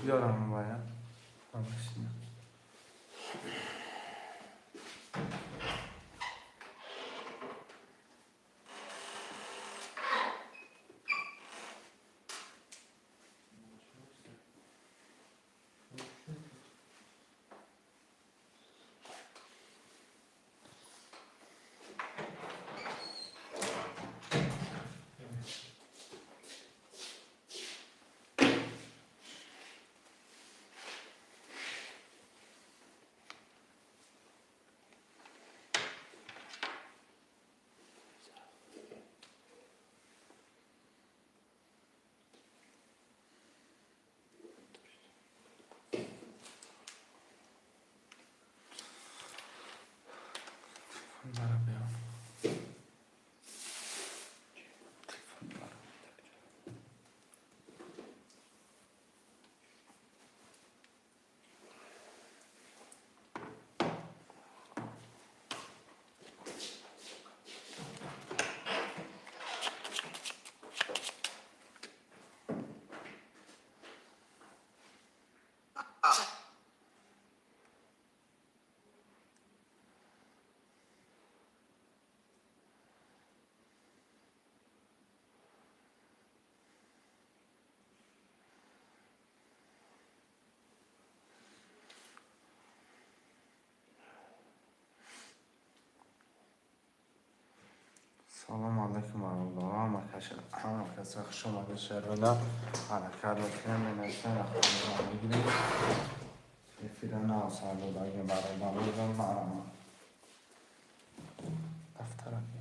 بیارم باید همشینه. برم بیارم. سلام علیکم ورحمة الله کسی خوش اومده شهرالله حرکت میکنم نمیشتن اخوانی میگیریم فیرن آسالو باگه برای بزن مرمه دفتر اکی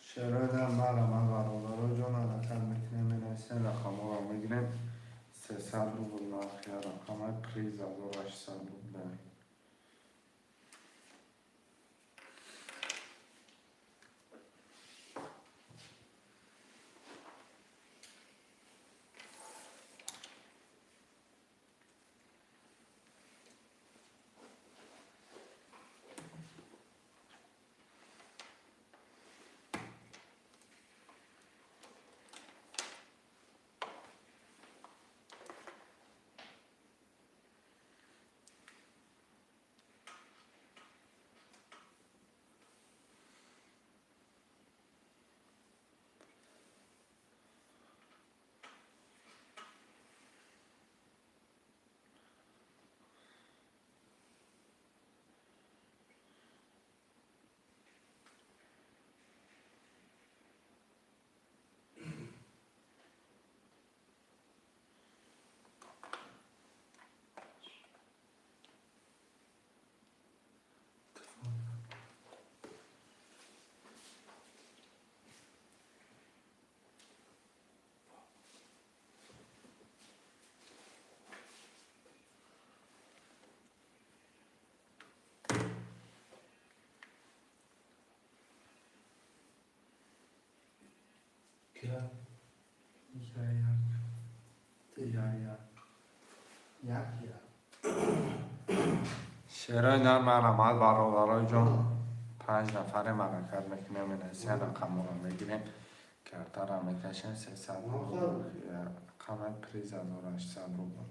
شهرالله مرمه برادر جان حرکت میکنم نمیشتن رقم رو میگیریم 300 روبل ناخیه رقم پریز 1800 روبل شهرالله مرمه برادر جان 5 نفر حرکت میکنیم نمیشتن رقم رو میگیریم کرده را میکشیم 300 روبل رقم پریز 1800 روبل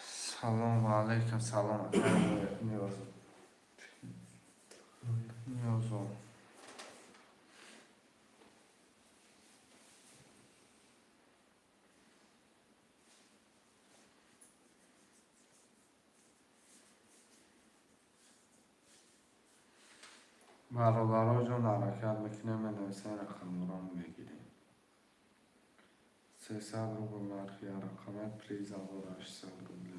سلام علیکم سلام نیازو برادرها جان حرکت میکنه بنویسین رقم را میگیریم. 300 روبل نرخی رقم پریز 1800 روبل.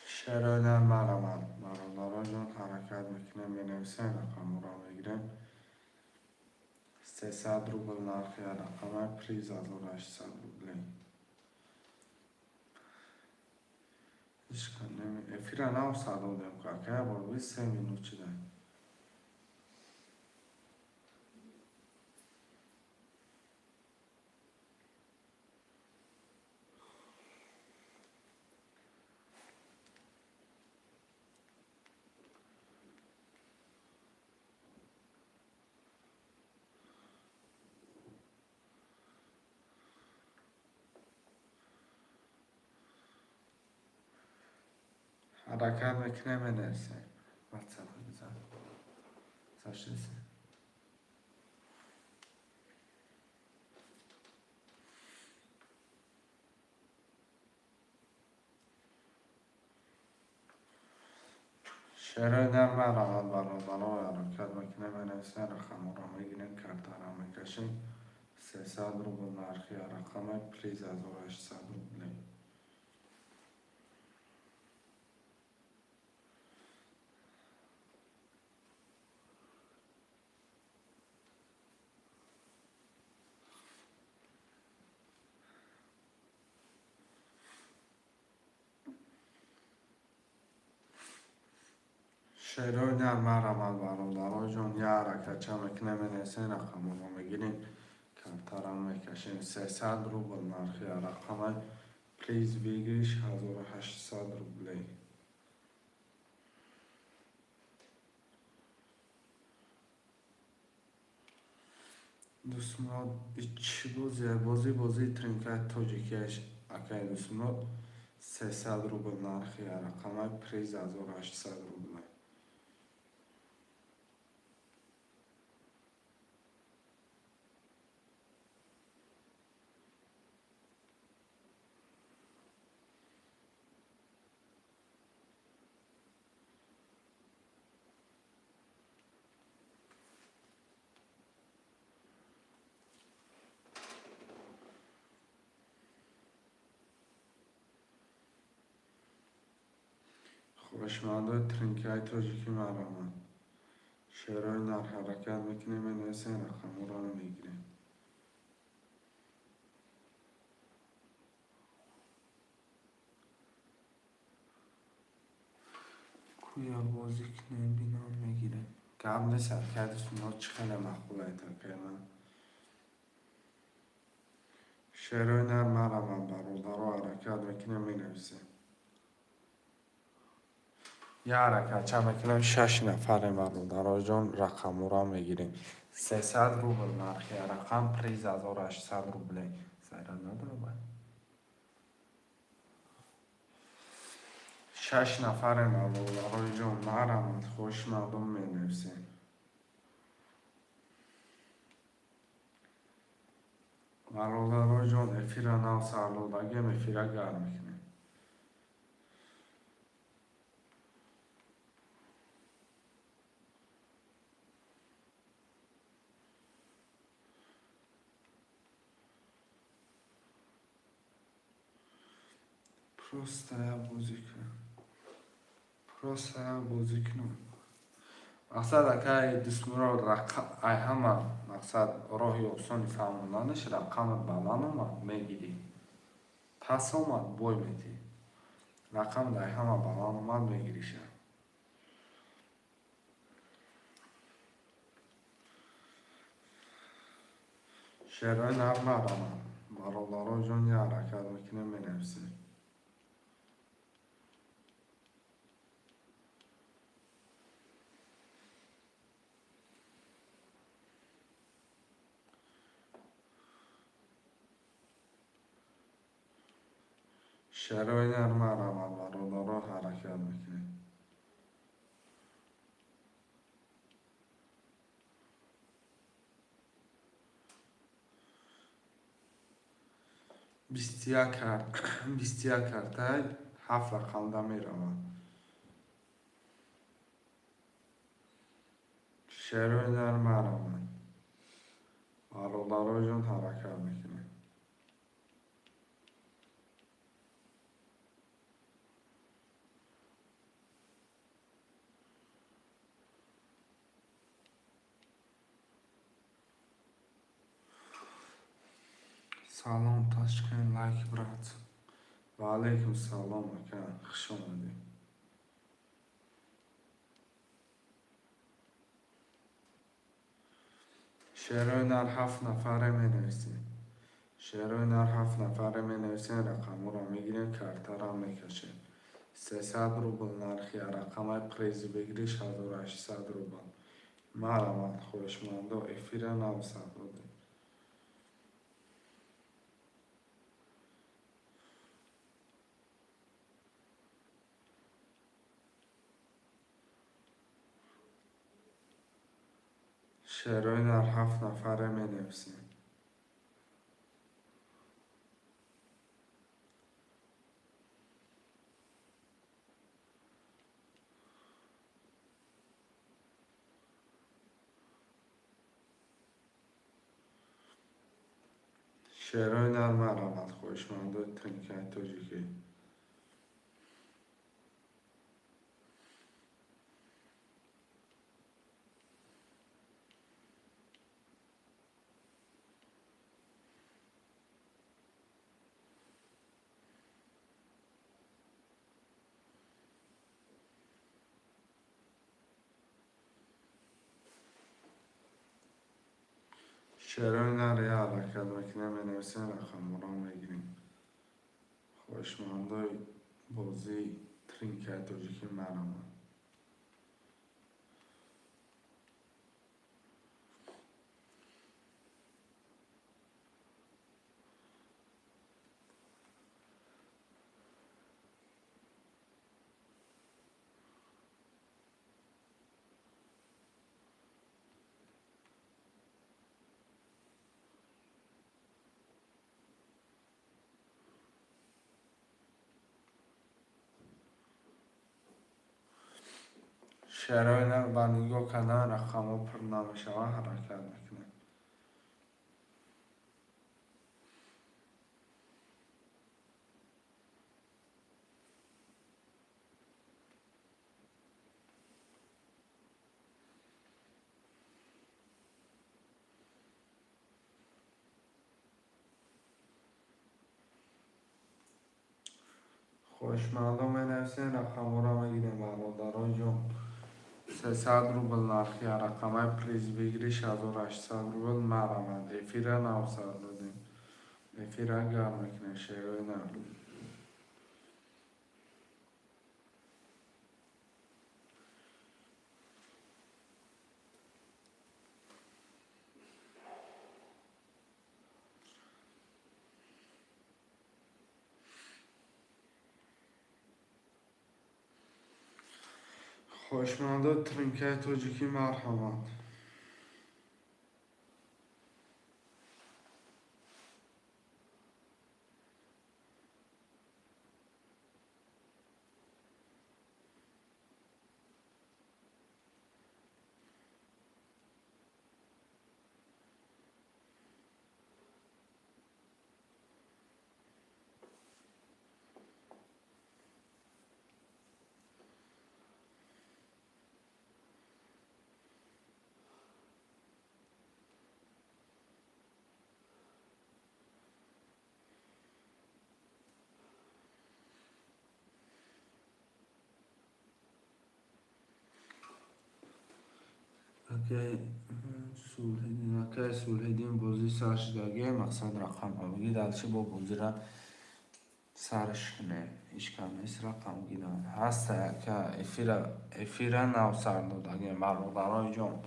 شرایط مرمت برادرها جان حرکت میکنه بنویسین رقم را میگیریم. 300 روبل نرخی رقم پریز 1800 روبل. اشکال نمی افیرا نو سادودم که بار 20 minut چیده. حرکت میکنه بنویسین. واتساپ بزن. ساشیسی. شرایط مرمت برادرها حرکت میکنه بنویسین رقم را میگیریم کارت را میکشیم. 300 روبل نرخی رقم پریز 1800 روبل. شرایط مرمت برادرها جان یه حرکت چه میکنه بنویسین رقم را میگیریم کارت را میکشیم. 300 روبل نرخی رقم پلیز ویگیش 1800 روبل. دوستمون چی بازی ترینکت تاجیکیش اکای دوستمون 300 روبل نرخی رقم پریز 1800 روبل. خوشمنده ترینکت تاجیکی مرمت شرایط نر حرکت میکنه بنویسین رقم را میگیریم. کویا بازی کنه بینا میگیریم. قبل سرکتش چه خیلی مقبوله تا که من شعرهای نر مرمت برادرها حرکت میکنه مینویسه. یه حرکت چه میکنم 6 نفر برادرها جان رقم را میگیریم. 300 روبل نرخی رقم پریز 1800 روبل. سایران نداره باید 6 نفر برادرها جان مرمت خوش مردم مینویسه. برادرها جان افیره نو سرلودگی افیره گرم میکنه. پروسته بازی کنم بازی کنم مقصد اکای دستمورا رقم ای همه مقصد راهی آسانی فهموندنش رقم بلند اومد میگیری پس اومد بای میدی رقم در همه بلند اومد میگیریش. شعرهای نرم ندارم. برادرها جان یه حرکت میکنه مینویسیم. شعرهای نرم ندارم. برادرها حرکت میکنه. بیست یک کرده 7 رقم میروم. شعرهای نرم ندارم. برادرها جان حرکت میکنه. سلام تشکن لایک برات. و علیکم سلام مکان خوش اومدی. شعرهای نر 7 نفره می نویسیم. شعرهای نر 7 نفره می نویسیم. رقم رو میگیریم کارتا را میکشیم. 300 روبل نرخی رقم پریزی بگیریش 1800 روبل. مرحمت خوشمند و افیر 900 روبل. شعرهای نر 7 نفره می نویسیم. شعرهای نر مرحمت خوشمند و تنکه توجیکی. شعرهای نر یه حرکت میکنه می نویسیم. رقم رو میگیریم. خوشمند و بازی ترینکه توجیکی مرحمت. شعرهای نر با نگاه کردن رقم ها پر نمیشه و حرکت میکنه. خوشمند و می نویسیم. رقم رو میگیریم. برادرها جان 300 روبل نرخی رقم پلیز بگیریش 1800 روبل مرحمت. افیر 900 دادیم. افیر گرم میکنه. شعرهای نر خوشمند و ترینکه توجیکی مرحمت. که سولهدین بازی سرش داگه مقصد رقم بگی دلچه با بازی را سرش کنه ایش کم نیست رقم گیدن هست که افیره نو سر دادگه برای جان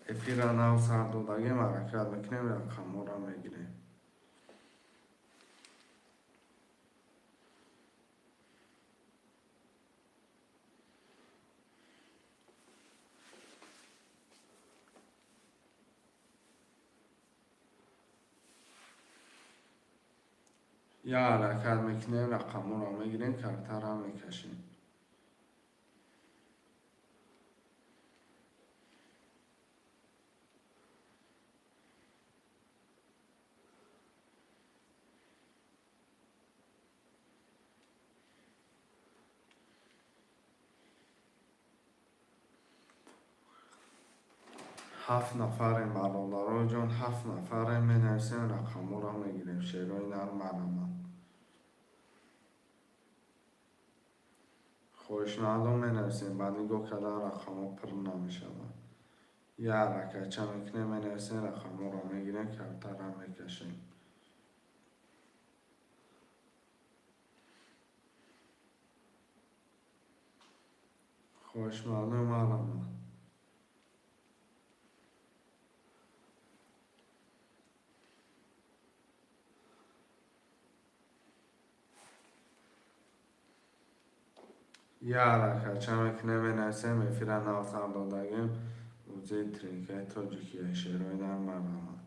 افیره نو سر دادگه مرکت میکنیم رقم را میگیریم یا حرکت میکنیم رقم را میگیریم کرتر را میکشیم هفت نفریم برادرای جان 7 نفریم می نویسیم رقم را میگیریم شیرای نرم علامت خوشنادو می نویسیم بعد نگاه کده رقم ها پر نمیشود یه حرکت چه میکنیم می نویسیم رقم را میگیریم کرتر را میکشیم خوشنادو علامت یه حرکت چه میکنیم می نویسیم افیره نوسر دادگیم وزید ترینکه تاجیکیه شیرای نرم علامت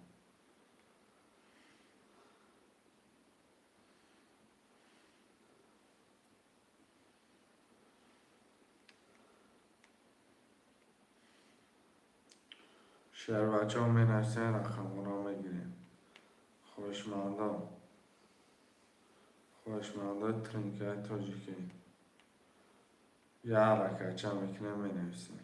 شهر بچه ها می نویسیم رقم را میگیریم خوشمانده ترینکه تاجیکی یه حرکت چه میکنیم می نویسیم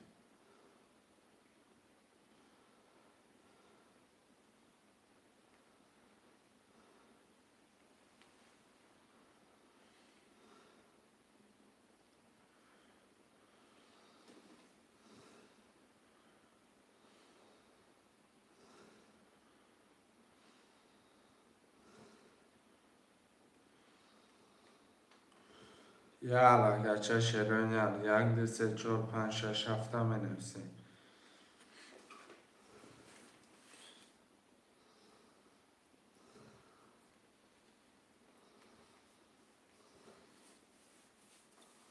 یه حرکت چه شیرای نرم 1 2 3 4 5 6 7 می نویسیم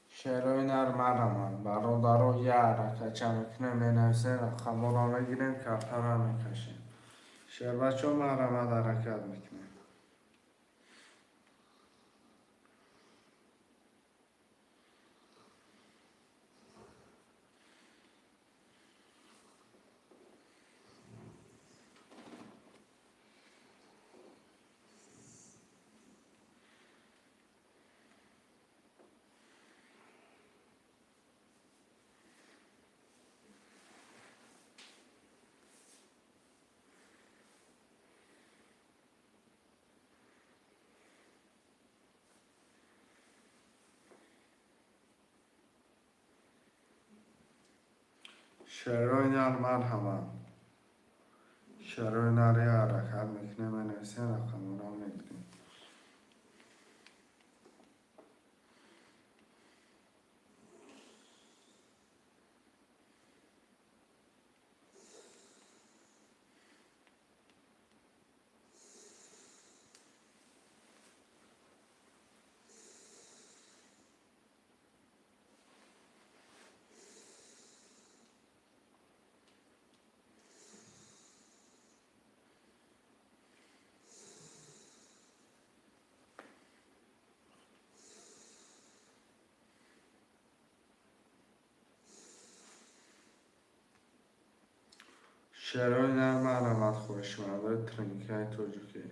شیرای نرم علامت برادرها یه حرکت چه میکنیم می نویسیم رقم را میگیریم کرتر را میکشیم شهر بچه ها مرمت حرکت میکنیم شیرای نرم مرحمت شیرای نر یه حرکت میکنیم می نویسیم رقم را میگیریم شیرای نرم علامت خوشمانده ترینکه تاجیکی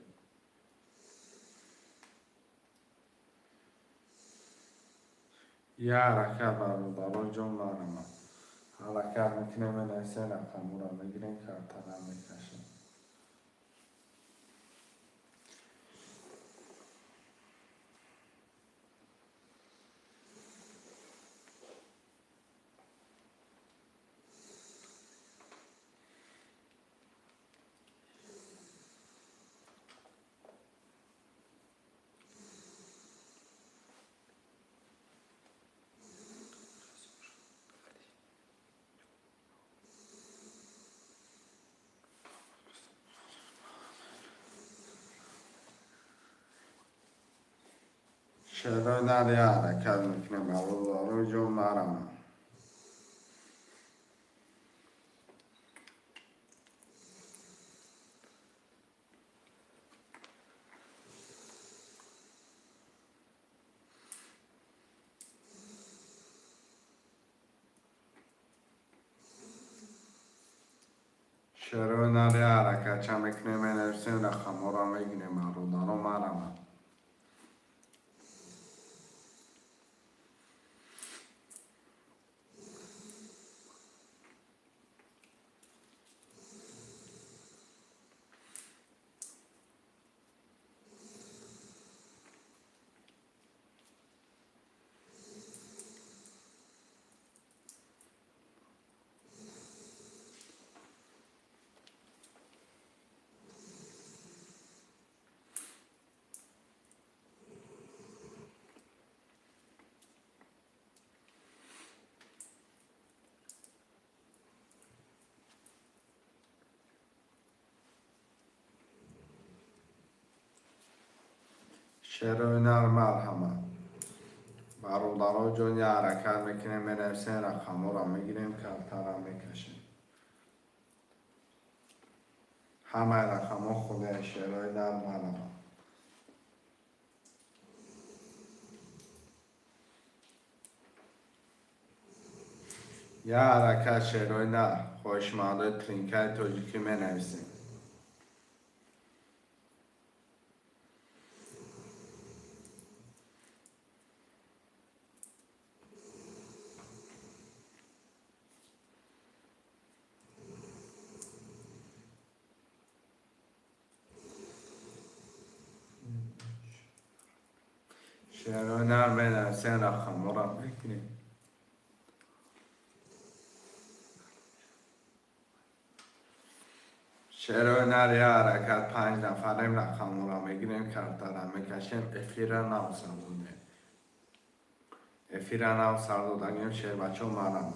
یه حرکت برادرای جان مرمت حرکت میکنیم می نویسیم رقم را میگیریم کرتر را میکشیم چرا نری حرکت میکنه برادر جون مرم. چرا نری حرکت چه میکنه من ارسین رقم را میگیره برادر مرم. چرا نر مرحمت برادر جون یه حرکت میکنه من ارسین رقم را میگیریم کارتا را میکشیم. همه رقم ها خوده شعرهای در مرم. یه حرکت شعرهای نه خوشمانده ترینکای توجیکی می نویسیم. شعرهای نه می نویسیم رقم را میکنیم. شعرهای نه یه حرکت 5 نفریم رقم را میگیریم کارتا را میکشیم. افیر نو سرده افیر نو سردودگیم شعر بچه مرم.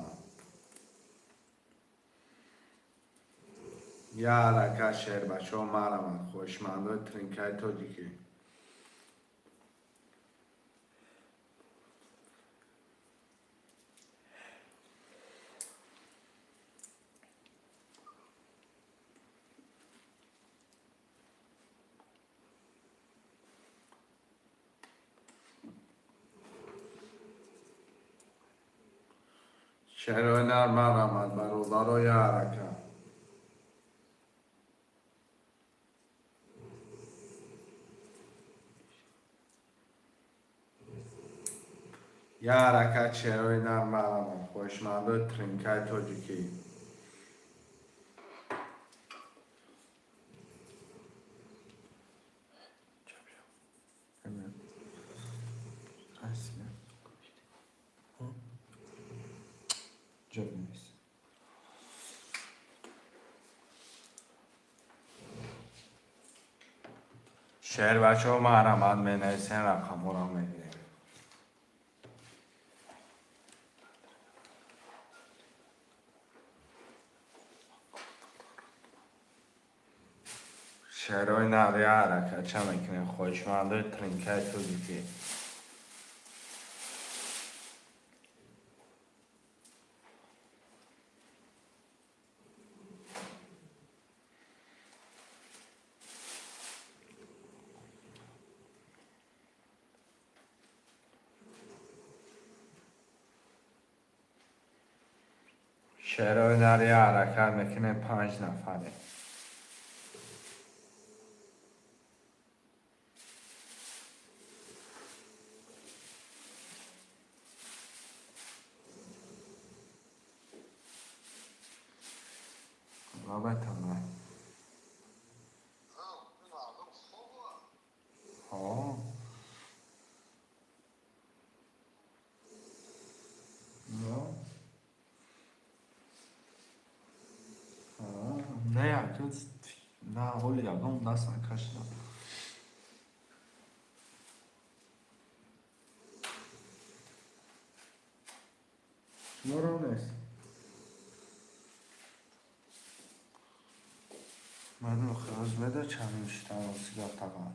یه حرکت شعر بچه مرم خوشمانده ترینکای توجیکی. شعرهای نر مرحمت برادر یه حرکت. یه حرکت شعرهای نر مرحمت خوشمانده ترینکای توجیکی. شعر بچه ها محرمت می نویسین رقم را میگیریم. شعرهای نقیه حرکت چه میکنیم خوشمانده ترینکای توجیکی. شعرهای نقیه حرکت میکنیم 5 نفره. رابطه من ها نه yakın نه håller jag dem nästan kanske. Morgones. من خلاص بده چند میشتم سیگار تقام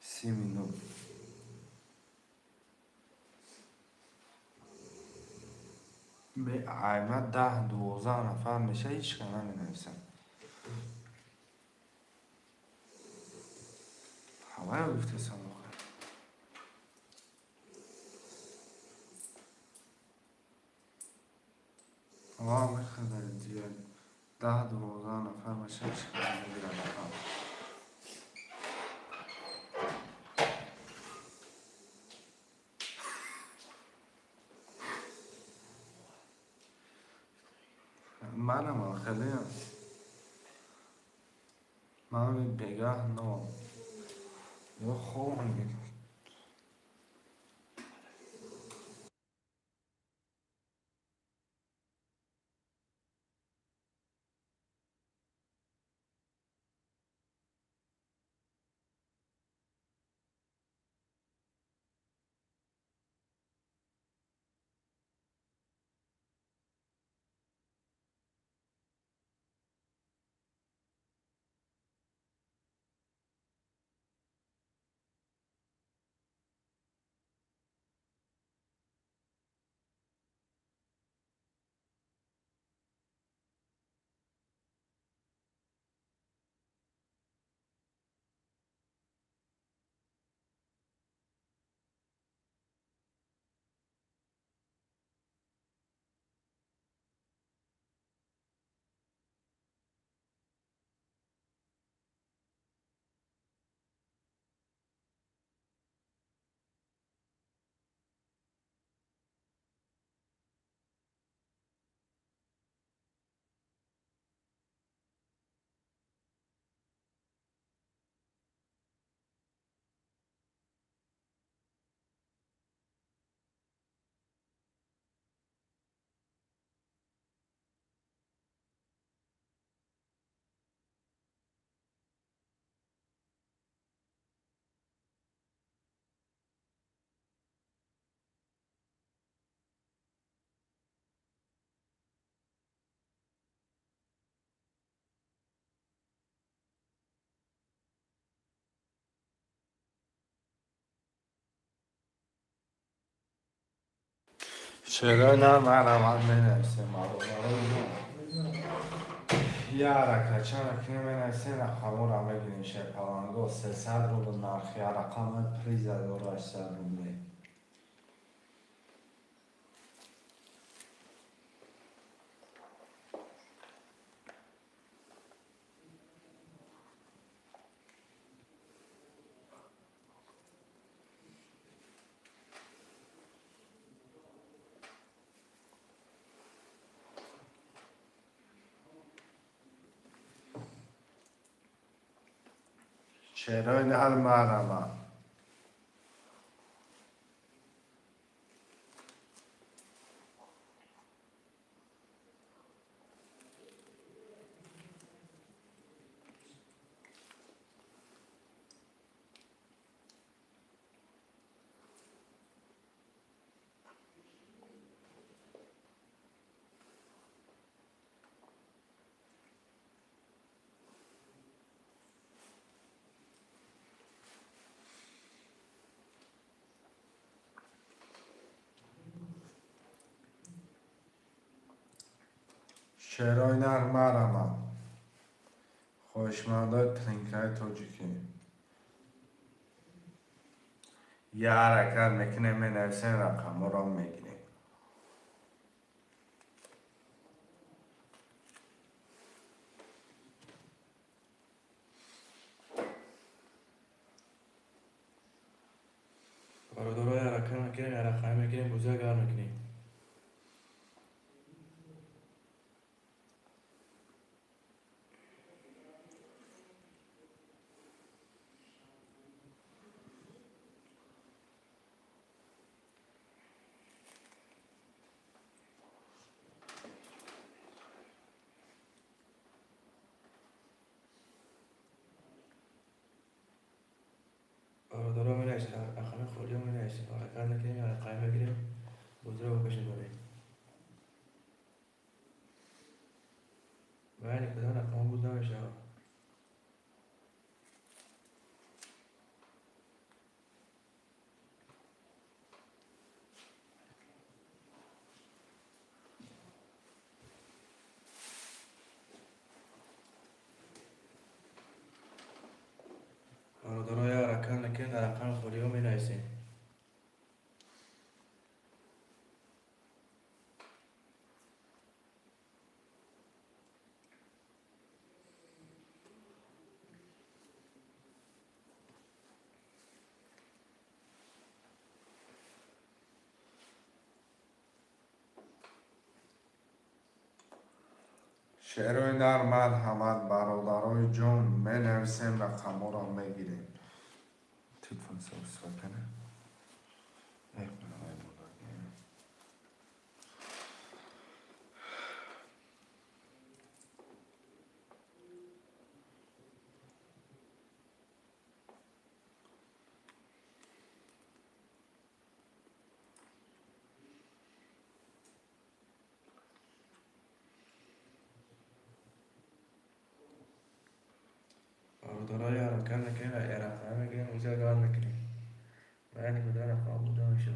30 minut. به ایمت 10 12 نفر میشه هیچ که نمی همه رو گفته سموخه همه میخواه دیگه 10 12 نفر میشه هیچ که نمیگیرن منم خیلی هم من بگاه نو یا خوب میگه چرا نه من می نویسیم یه رکه چند کنه می نویسیم رقم رو بگیریم شکلانگو 300 رو به نرخی رقم پریز دورو 800 رو بگیریم چرا نه مرمم چرا نه مرمم خوشمنده ترینکای توجیکی یه رکه میکنه می نویسیم رقم رو میگیریم برادرای عرقه میکنیم عرقه میکنیم بزرگ میکنیم برادرها می نویسیم عرقه خوردیم می نویسیم عرقه میکنیم عرقه میکنیم بزرگ بکشیم بریم بله کدام رقم بود نمیشه خودمون می نویسیم. شعرهای در مرحمت برادرای جون می نویسیم رقم را می گیریم. تلفن سوس کنه. برادرای حرکت نکنیم و رقم میگیریم اونجا کار میکنیم. یعنی کدام رقم بوده میشه.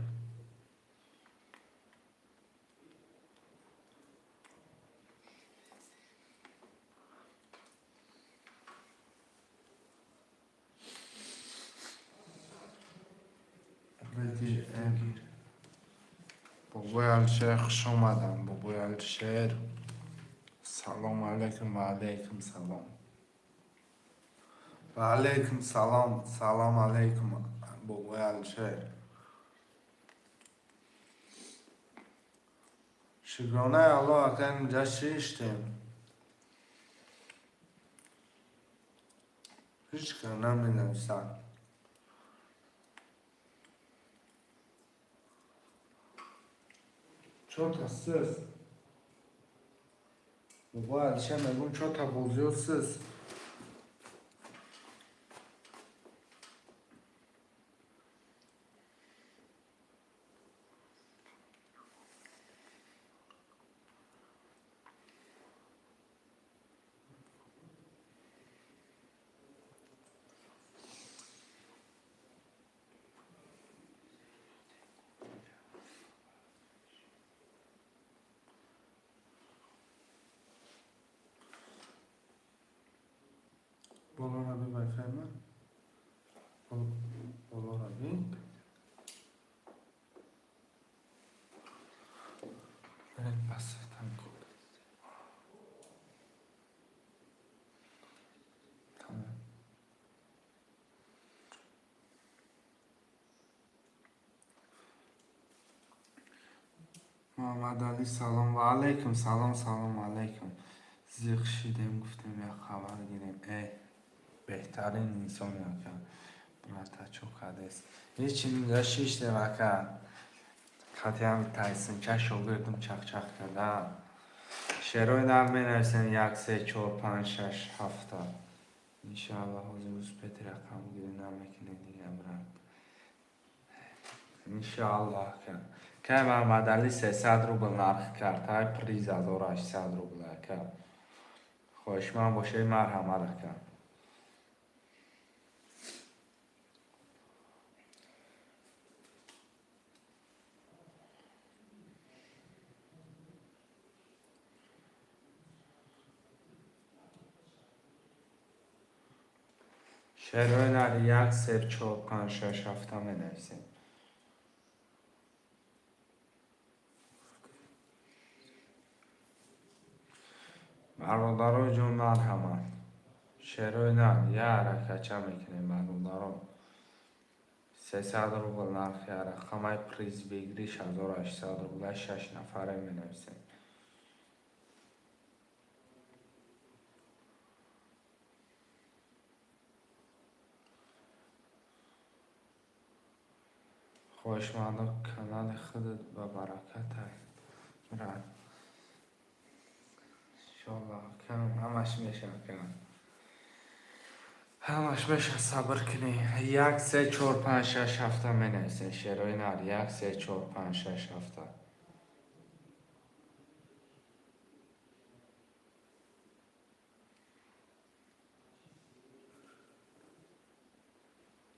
بابای الشیخ خوش آمدم. بابای الشیر سلام علیکم و علیکم سلام. و علیکم سلام. سلام علیکم بابای الشیر. شکرانه الله اکنون اینجا شیشتیم. هیچ که نمی نویسن. چون تا سس بابا الشیر میگون چون تا بوزی و سس. بالا رو بی بفرمه. بالا رو بی. بریم بس تنگ. محمد علی سلام و علیکم سلام. سلام علیکم. زیخ شیدیم گفتیم یا خبر گیریم. بهترین انسان یا که برات چوکاده است. هیچی اینجا شیشته وکر خطی هم تایسن که شوگردم چخ چخ کردم. شعرهای در می نویسن 1 3 4 5 6 7 انشاءالله حضور پتی رقم گیری نمیکنه دیگه برم انشاءالله که محمد علی 300 روبل نرخ کرد های پریز 1800 روبل کرد. خوش من باشه مرحمه را کرد. شعرهای در 1 3 4 5 6 7 می نویسیم. برادرای جون مرحمت شعرهای نه یه حرکت چه میکنیم برادران 300 روبل نرخ رقم پریز بگیریش 1800 روبل 6 نفره می نویسیم. خوشمنده کانال خودت با برکت مرد انشاءالله کم همش میشه کم همش میشه صبر کنی. 1 3 4 5 6 7 می نویسین شعرهای نر 1 3 4 5 6 7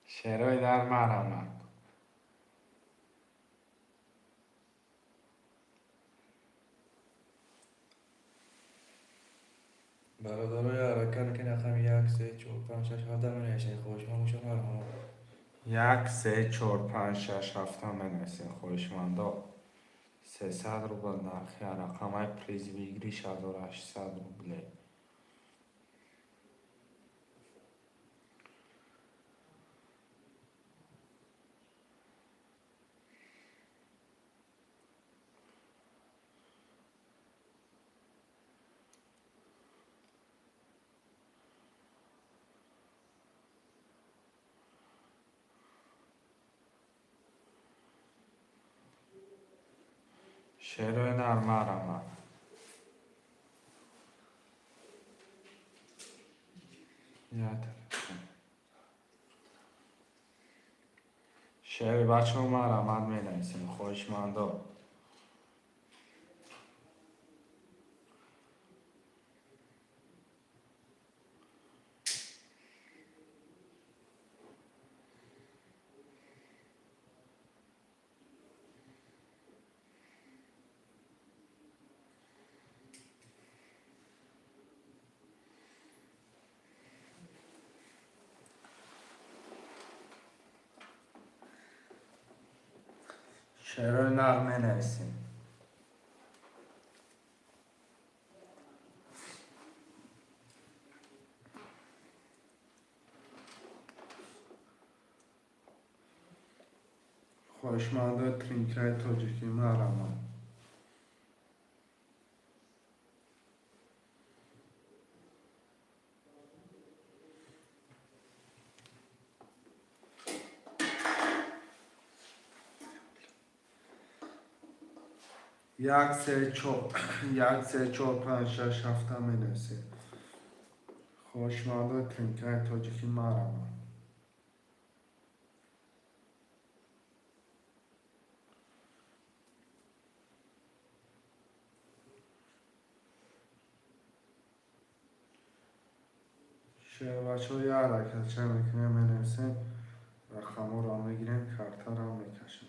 شعرهای در مرحمت برادرای حرکت نکنیم رقم 1 3 4 5 6 7 می نویسیم. خوش من باشه مرحمت. یک سه چهار پنج شش هفته بنویسین خواهشمندا. 300 روبل نرخی رقمای پریز بگیریش 1800 روبله. شعرهای نرمه رمه شعر بچه ها مرمت می نویسیم خواهشمندا. شعرهای نرمه نویسیم. خواهشمندا ترینکای تاجیکی مرمت. یک سه چهار پنج شش هفته می نویسیم خواهشمندا ترینکای تاجیکی مرمت. شعر بچه ها یه حرکت چه میکنیم می نویسیم. رقم ها را میگیریم کرتا را میکشیم.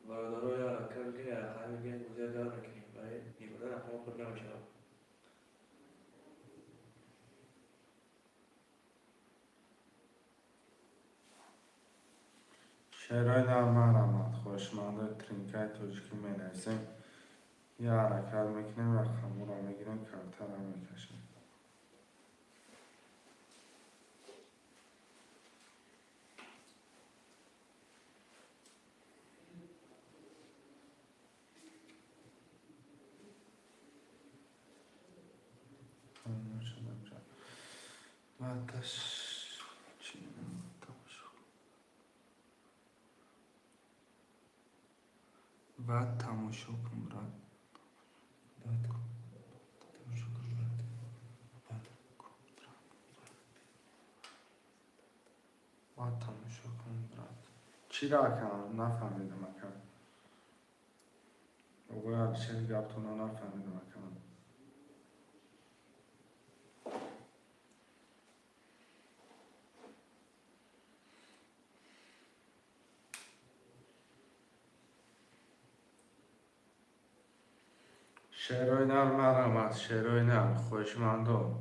برادرها یا رکن که یا خواهی بگید بوده دار نکنیم باید نیبوده رقم خود نمیشه. شعرهای نرمه رمت خواهشمندا ترینکای تاجیکی می نویسیم. یه حرکت میکنیم رقم را میگیریم کرتا را میکشیم. بعدش چی بعد تماشا کن رد بعد تماشا کن رد چی را کنم نفهمیدم اکرم او باید چیز گفتونا نفهمیدم اکرم. شعرهای نرمه رمت شعرهای نرم خواهشمندا.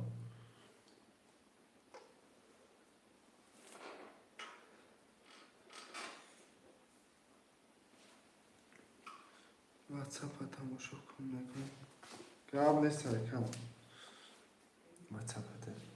واتساپ تماشا کن نکن قبل نیست کم واتساپ ده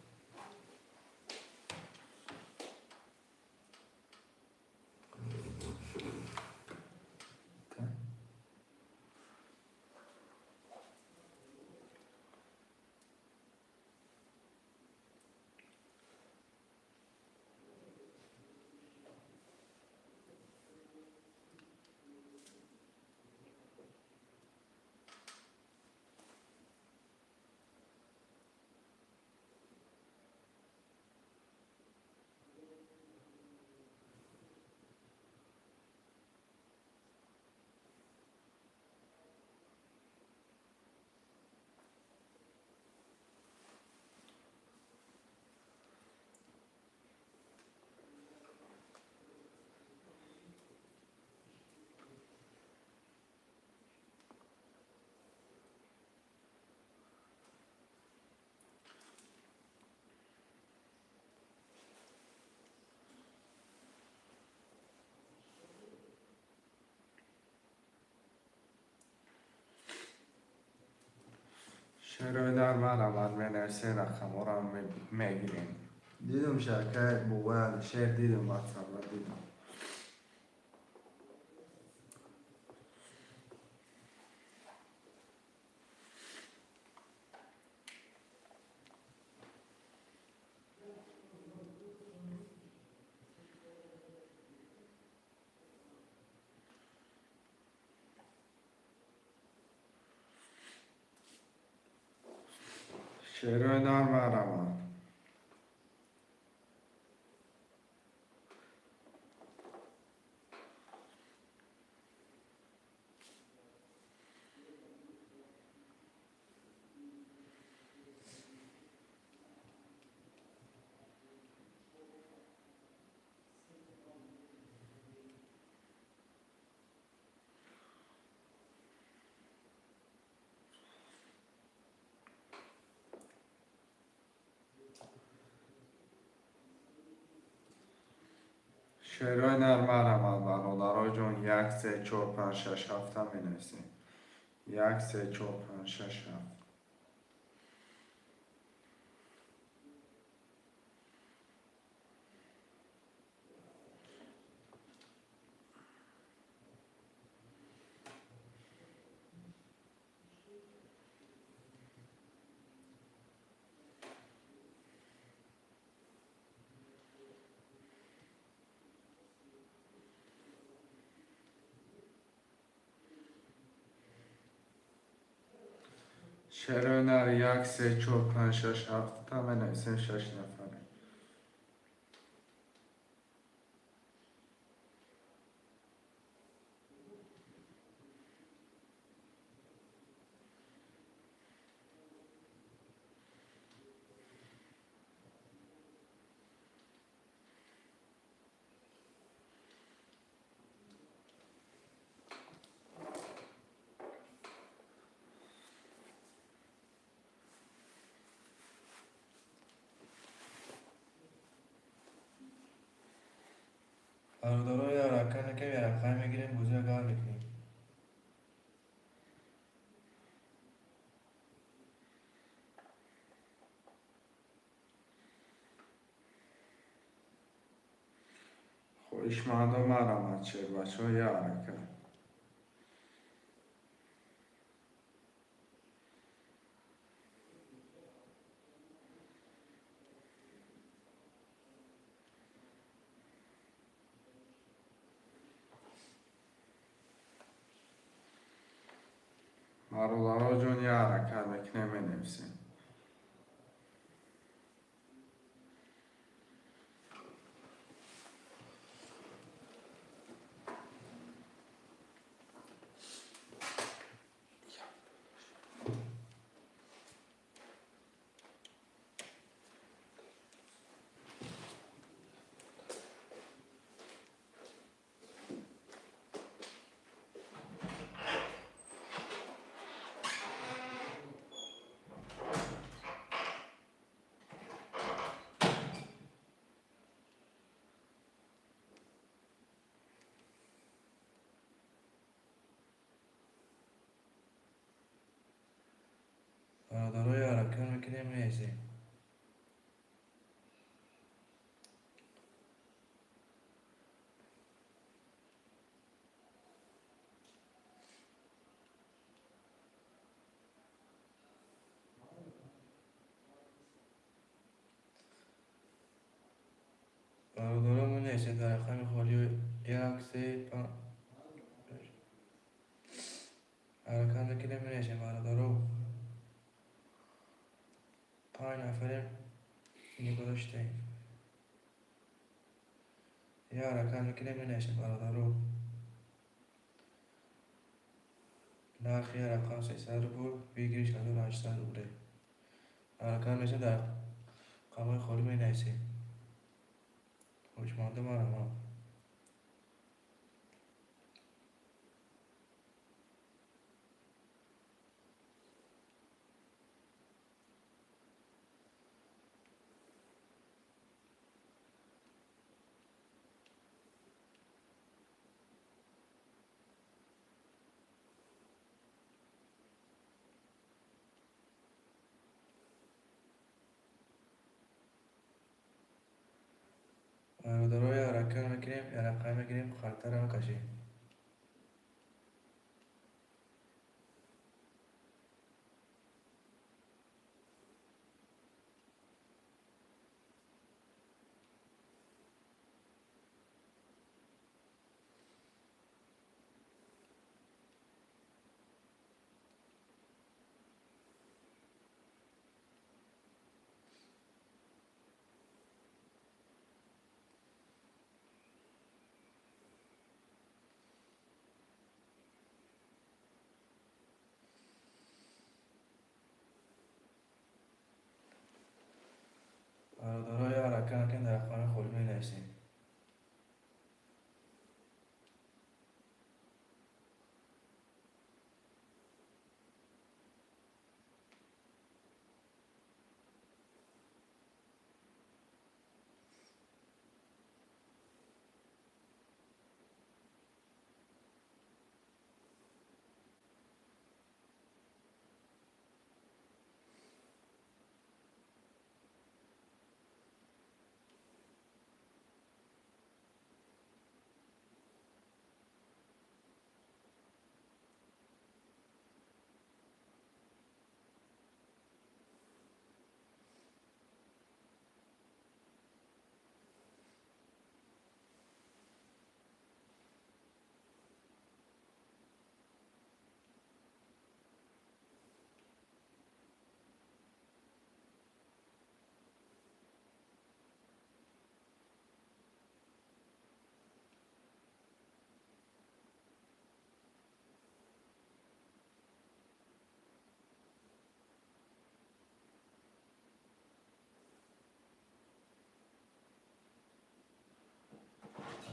شعرهای در برابر می نویسین رقم را میگیرین. دیدم شرکت موبایل شعر دیدم واتساپ دیدم. شعرهای در برابر شعرهای در برابر برادرای جون 1 3 4 5 6 7 می نویسین. 1 3 4 5 6 7. شعرهای در 1 3 4 5 6 7 می نویسین 6 نفره. برادرها یا رکن که یا رقم میگیریم بزرگ کار میکنیم. خویشمند و مرامت شعر بچه ها یا رکن. برادرها جون یا حرکت میکنه می نویسین. برادرها یا رکن میکنیم میزیم. برادرها می نویسیم در رقم خالی 1 3 5 حرکت میکنیم می نویسیم. برادرها 5 نفریم گذاشتیم. یا حرکت میکنیم می نویسیم. برادرها نرخی رقم 300 بود بگیرش نداره 800 بوده. حرکت میشه در رقم خالی می نویسیم. خوشمانده مرا رکن میگیریم یا رقم میگیریم خالتر رو میکشیم. برادرها یا رکن که در رقم خالی می نویسیم.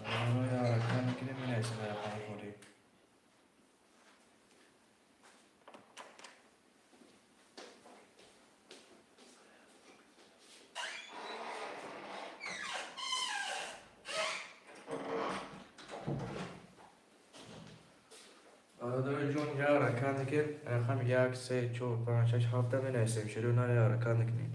برادرها یا رکن میگیریم می نویسیم در رقم خالی. برادر جون یا رکن که رقم 1 3 4 5 6 7 می نویسیم. شروع نره یا رکن کنیم.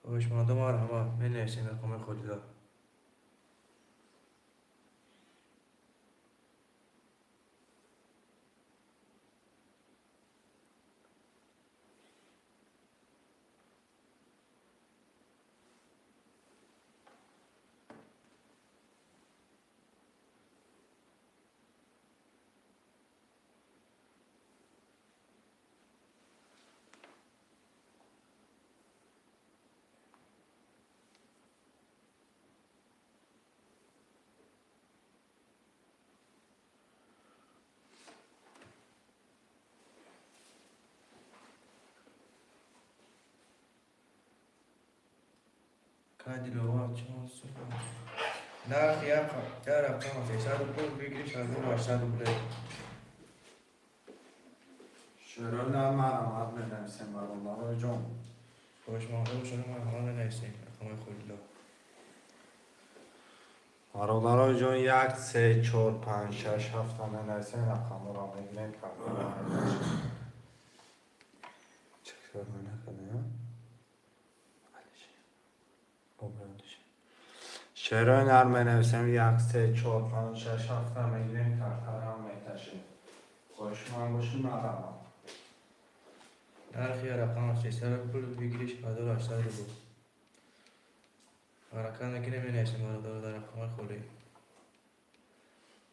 هوشمندم مرحبا می نویسیم رقم خالی را. کادی لوات چون نرخ یا رقم 300 پول بگیری 800 پول. شروع نرمارم می نویسیم برادرای جون. هوشمندم شروع مرحبا می نویسیم رقم خالی را. برادرای جون 1 3 4 5 6 7 می نویسیم رقم را میگیریم کارت را میکشیم. چکر نکنه شروع نرم می نویسیم 1 3 4 5 6 7 میگیریم کارت را میکشیم. خوشمان باشی مرحبا. نرخ یا رقم 300 پول بگیری 800 بود. رقم میگیریم می نویسیم برادر در رقم خالی.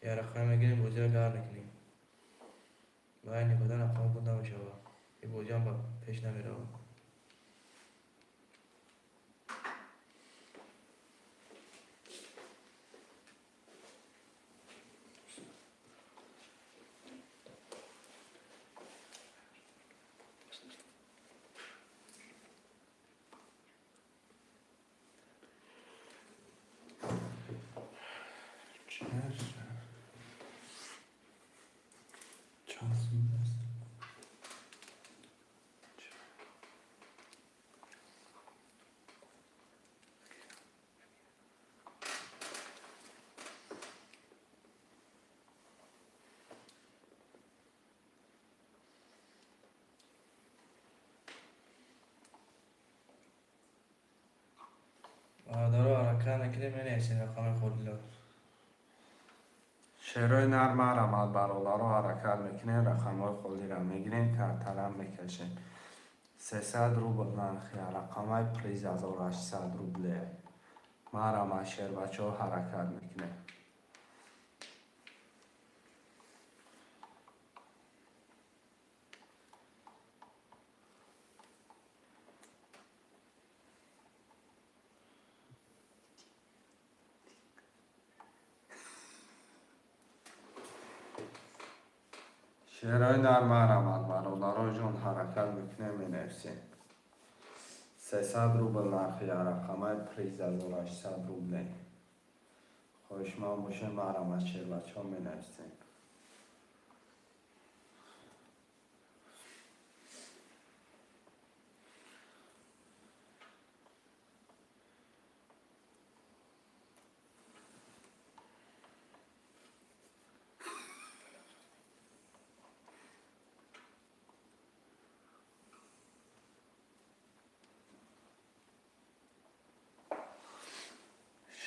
یا رقم میگیریم بوجه را کار نکنیم. باید بدن رقم بود نمیشه با. این بوجه هم پیش نمیره. نکرده بنویسین رقم خودی را. شعرهای نرم رماد برادر رو حرکت میکنین، رقم های خودی را میگیرین، کرترم میکشین. 300 روبل منخی، رقم های پریز 1800 روبله. ما شعر بچه ها حرکت میکنه. شعرهای نرم رماد برادر جون حرکت میکنه مینویسین. 300 روبل منخی، رقم های پریز 1800 روبله. خوشمان باشه ما شعر بچه ها مینویسین.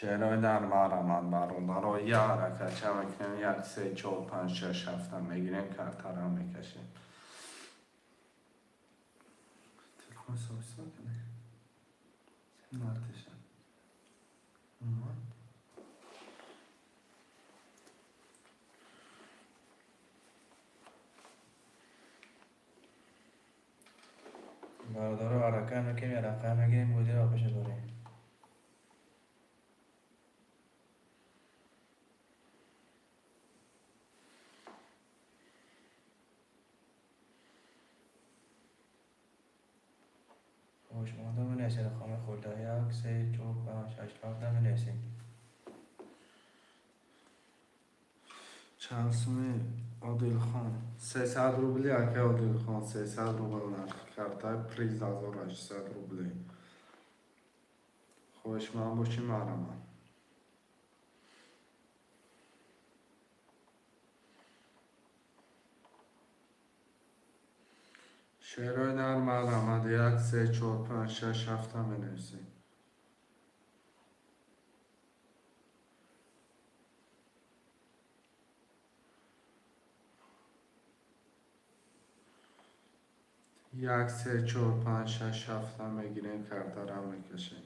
شعرهای نرم رماد برادر رو یه حرکت چه میکنیم، 1 3 4 5 6 7 میگیریم، کرترم میکشیم. تلفن سوسا کنه نرتشم برادر رو حرکت میکنیم یا رقم میگیریم بودی را پیش بریم. خوشمانده بنویسین رقم خودی را. 1 3 4 5 6 7 بنویسین. چند سومه عادل خان 300 روبلی اکه عادل خان 300 روبل نرخ کرده پریز 1800 روبلی. خوشمان باشی مرمان. شعرهای نرم رماد 1 3 4 5 6 7 بنویسین. یک 3 4 5 6 7 میگیرین، کرترم میکشین.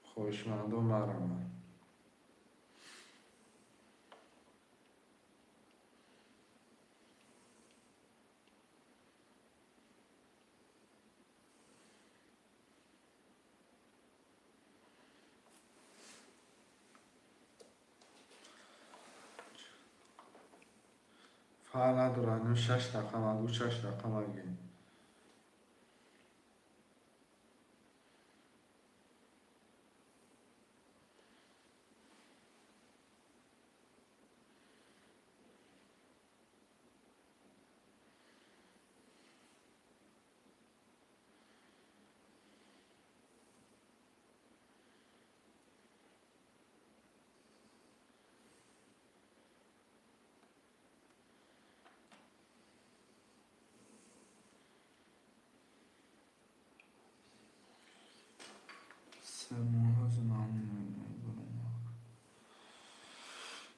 خوشمند و مرمان. فعلا دورانم 6 رقم اگو 6 رقم اگین.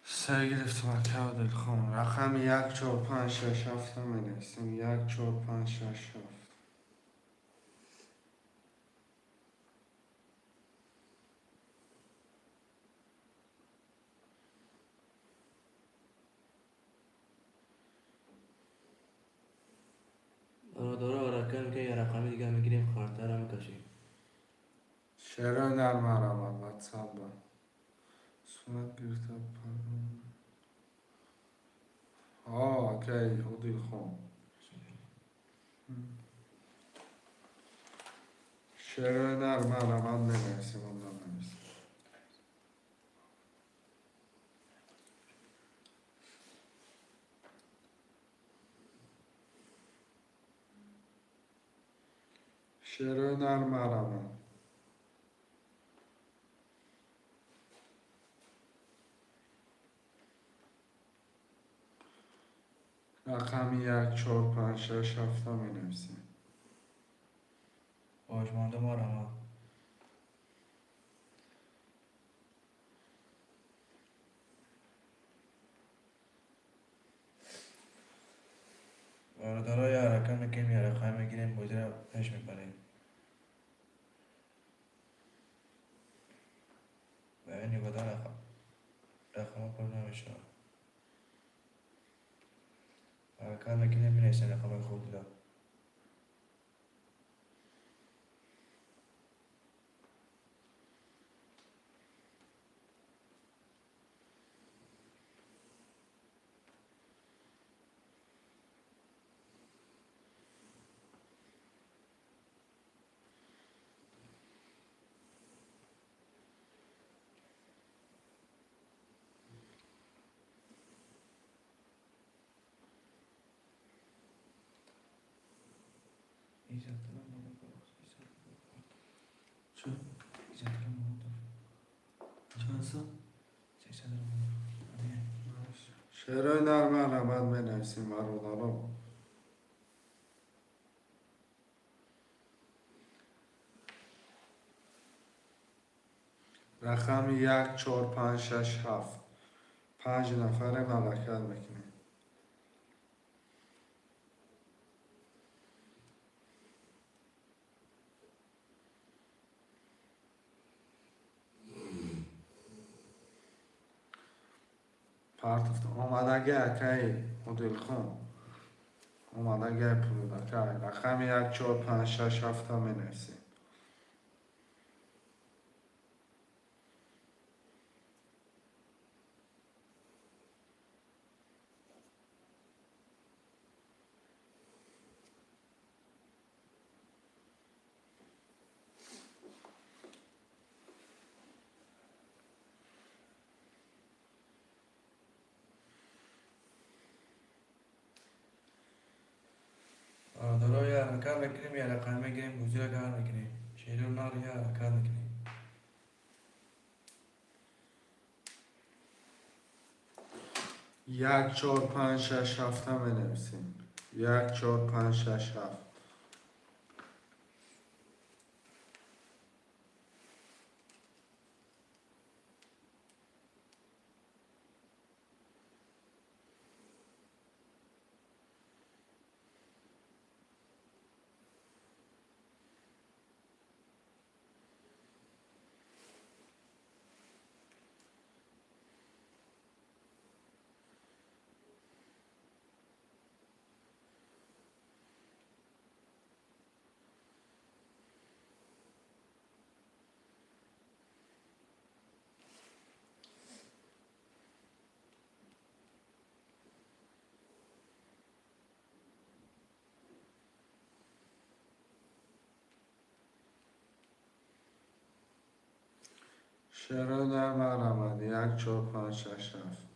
سه گرفتم اکه عادل خان رقم 1 4 5 6 7 بنویسین. 1 4 5 6 7. برادر رو حرکت میکنیم یا رقم دیگه میگیریم، کرتر را میکشیم. شعرهای نرم رماد واتساپ با صورت گرفته اوکی عادل خان. شعرهای نرم رماد مینویسیم. شعرهای نرم رماد رقم 1 4 5 6 7 مینویسیم. خوشمانده مرمان. حرکت میکنیم یا رقم میگیریم بازی را پیش میبریم. و این بودن رقم پر نمیشه. حرکت میکنیم مینویسیم رقم خود را. چه؟ چند سال؟ شعرهای نرمه را باید بنویسیم برادران. رقم 1 4 5 6 7 5 نفره ملکت میکنیم. پارتفت آمادگی اکی مدل خون آمادگی پرودکای رقم 1 4 5 6 7 می نویسیم. برادرها یا حرکت میکنیم یا رقم میگیریم بازی را کار میکنیم. شیر و نار یا حرکت میکنیم. 1 4 5 6 7 می نویسیم. 1 4 5 6 7 شعرهای نرمه را آمد 1 4 5 6 7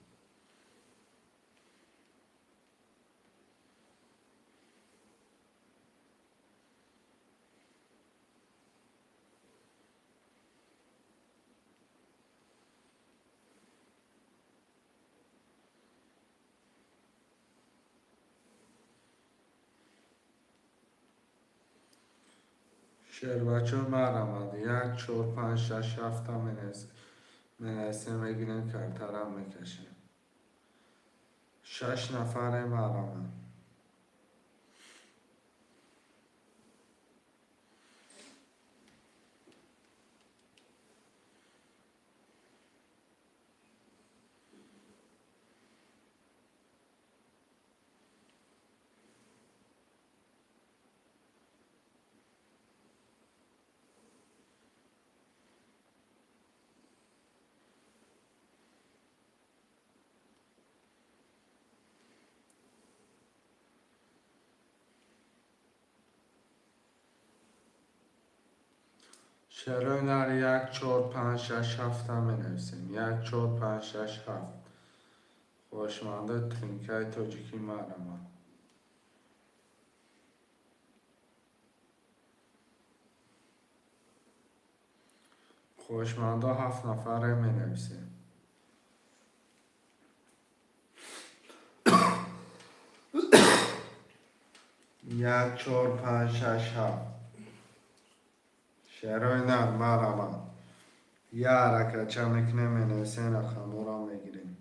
شعر بچه مر آمد 1 4 5 6 7 می نویسیم میگیریم کرترم میکشیم. 6 نفره مر آمد. شعرهای نر 1 4 5 6 7 می نویسیم. 1 4 5 6 7 خوشمانده ترینکای تاجیکی مر آمد. خوشمانده 7 نفره می نویسیم. 1 4 5 6 7 شعرهای نر مر آمد. یه حرکت چه میکنه می نویسیم رقم را میگیریم.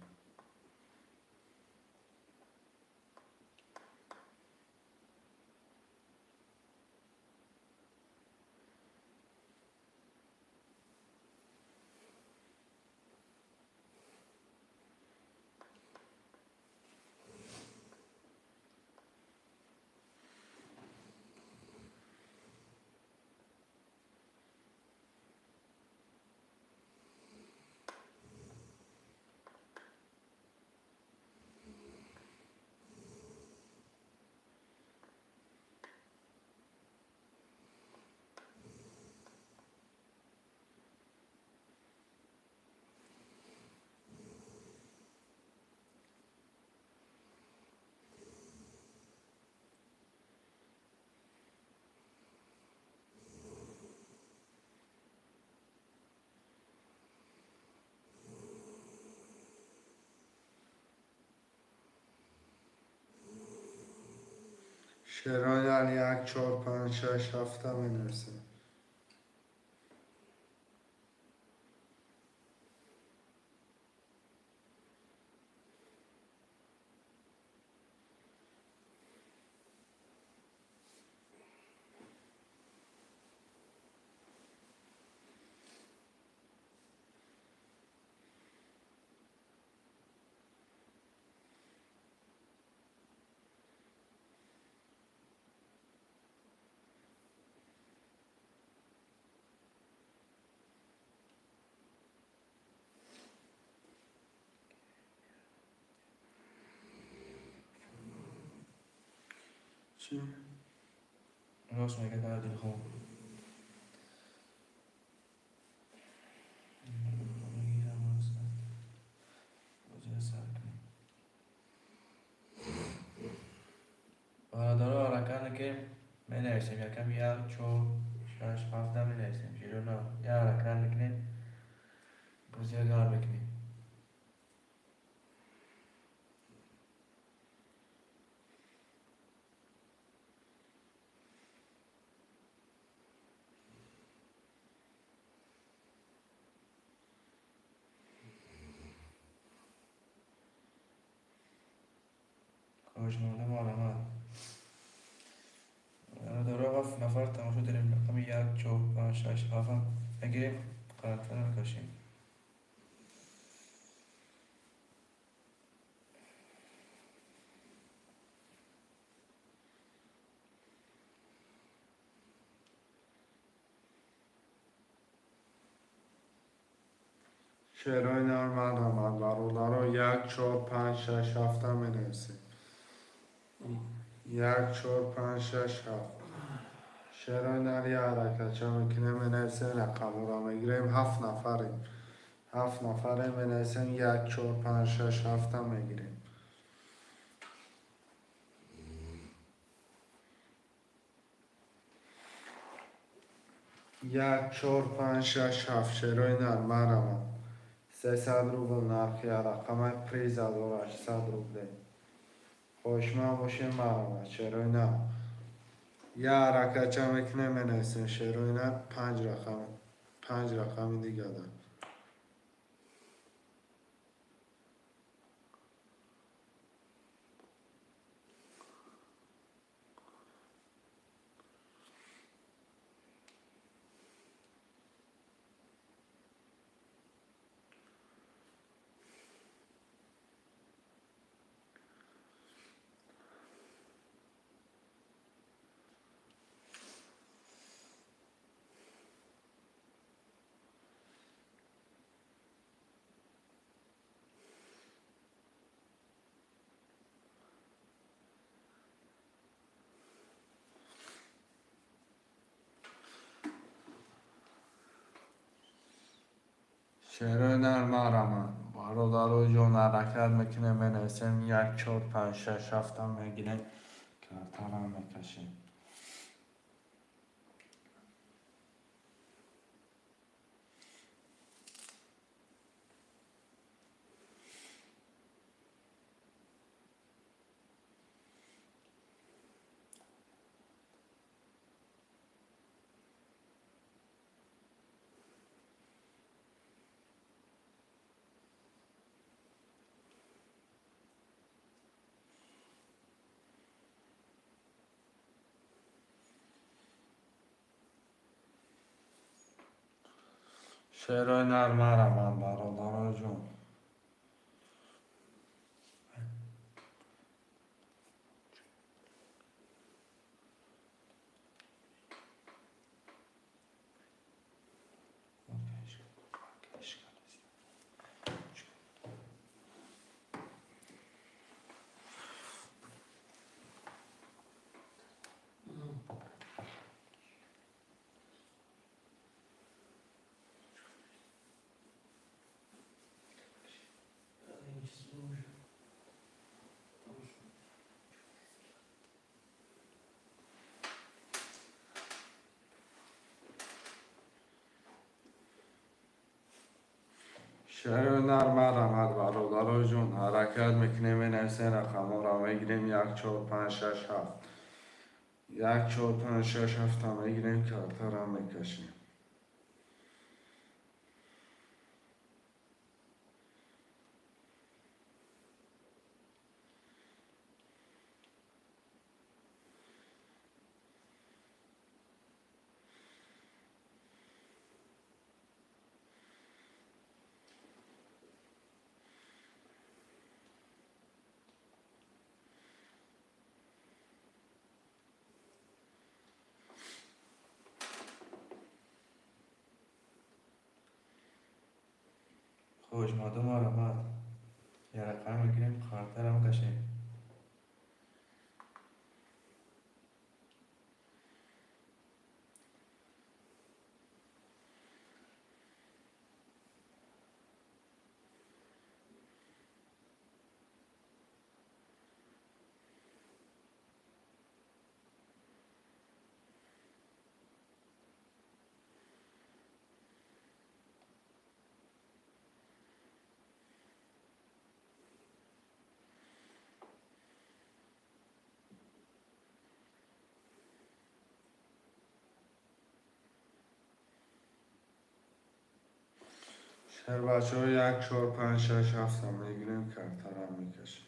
شعرهای یک 4 5 6 7 می نویسیم. چی؟ راست میگه در دل خون برادر حرکت که می نویسیم یکم 1 4 6 7 می نویسیم شیرو نه یه حرکت میکنیم بوزیا گار بکنیم خوشمانده معلومات برادر هفت نفر تماشا داریم رقم 1 4 5 6 7 بگیریم قرارتر میکشیم شعرهای نرمال برادر 1 4 5 6 7 می نویسیم. 1 4 5 6 7 شعرهای نری حرکت چه میکنه می نویسیم رقم را میگیریم 7 نفریم 7 نفره می نویسیم 1 4 5 6 7 میگیریم. 1 4 5 6 7 شعرهای نرمال 300 روبل نرخی رقم پریز 1800 روبل خوشمان باشین مرامت شعرهای نه یه حرکت چه میکنه می نویسیم شعرهای نه 5 رقم دیگه ده. شعرهای نرمال برادر جون حرکت میکنه می نویسیم 1 4 5 6 7 میگیریم کرتر هم میکشیم. شعرهای نرمال برادر جون شعرهای نرمال برادر جون حرکت میکنه می نویسیم رقم را میگیریم 1 4 5 6 7 یک چهار پنج شش هفت تا میگیریم کارتا را میکشیم. خوش مادم آمد. یه رقم میگیریم کارتا را میکشیم. شهر بچه ها یک چهار پنج شش هفت تا میگیریم کارتا را میکشیم.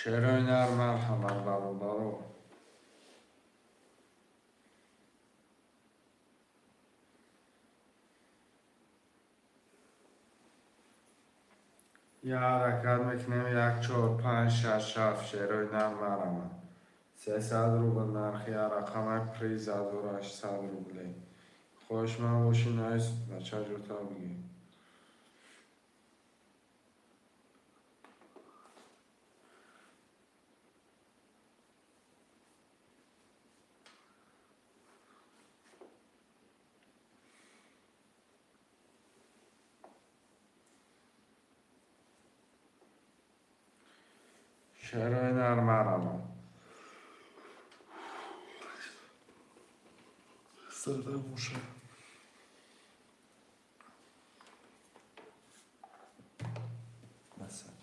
شعرهای نر مرحمت برادرو. یه حرکت میکنیم یک چهار پنج شش هفت شعرهای نر مرحمت 300 روبل نرخی یه رقم پریز از 800 روبله. خوش من باشی نایست بچه جوتا بگیم. شعرهای نر مرحمت سرده موشه مثلا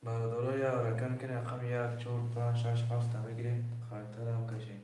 برادرها یه رقم که رقم یک چهار پنج شش هفت تا میگیریم کارتا را میکشیم.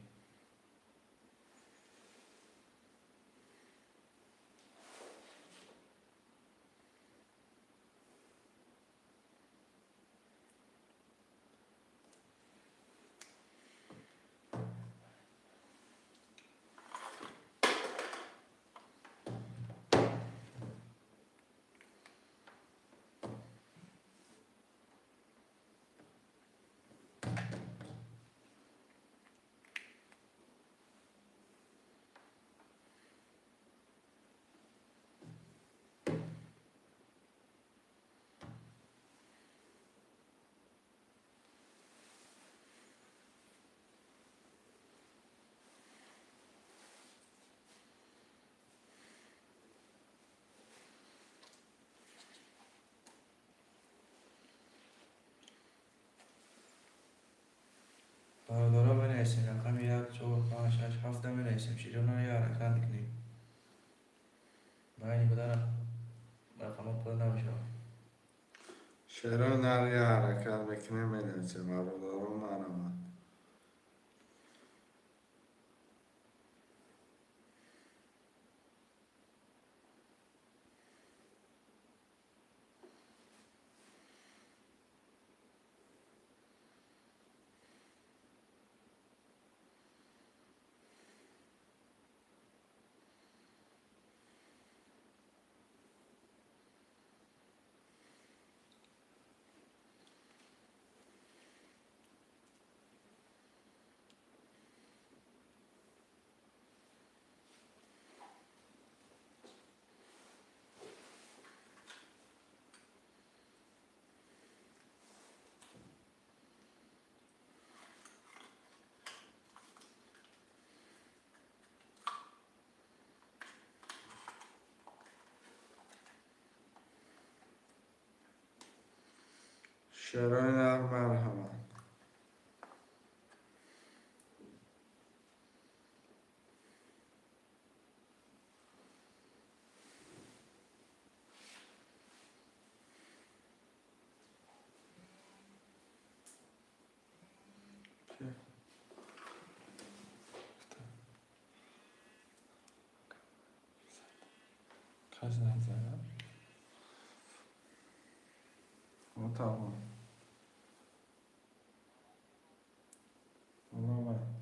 چرا نری حرکت بکنه میدرسه برادران مرمت. چرا نر مرحمت. کس نزنم مطمئن مطمئن.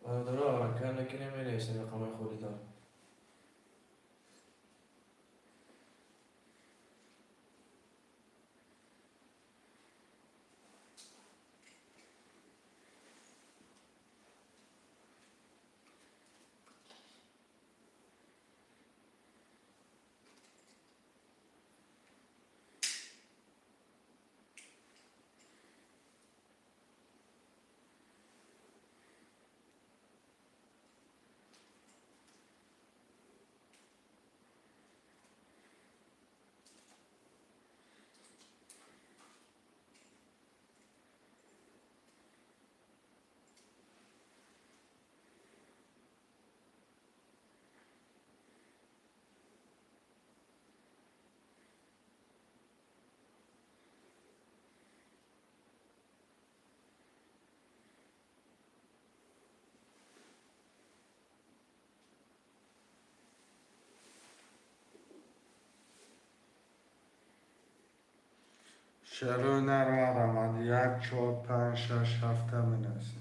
برادرها حرکت نکنه میدرسه رقم خودتان. چرا نر مرحمت. 1 4 5 6 7 میدرسه.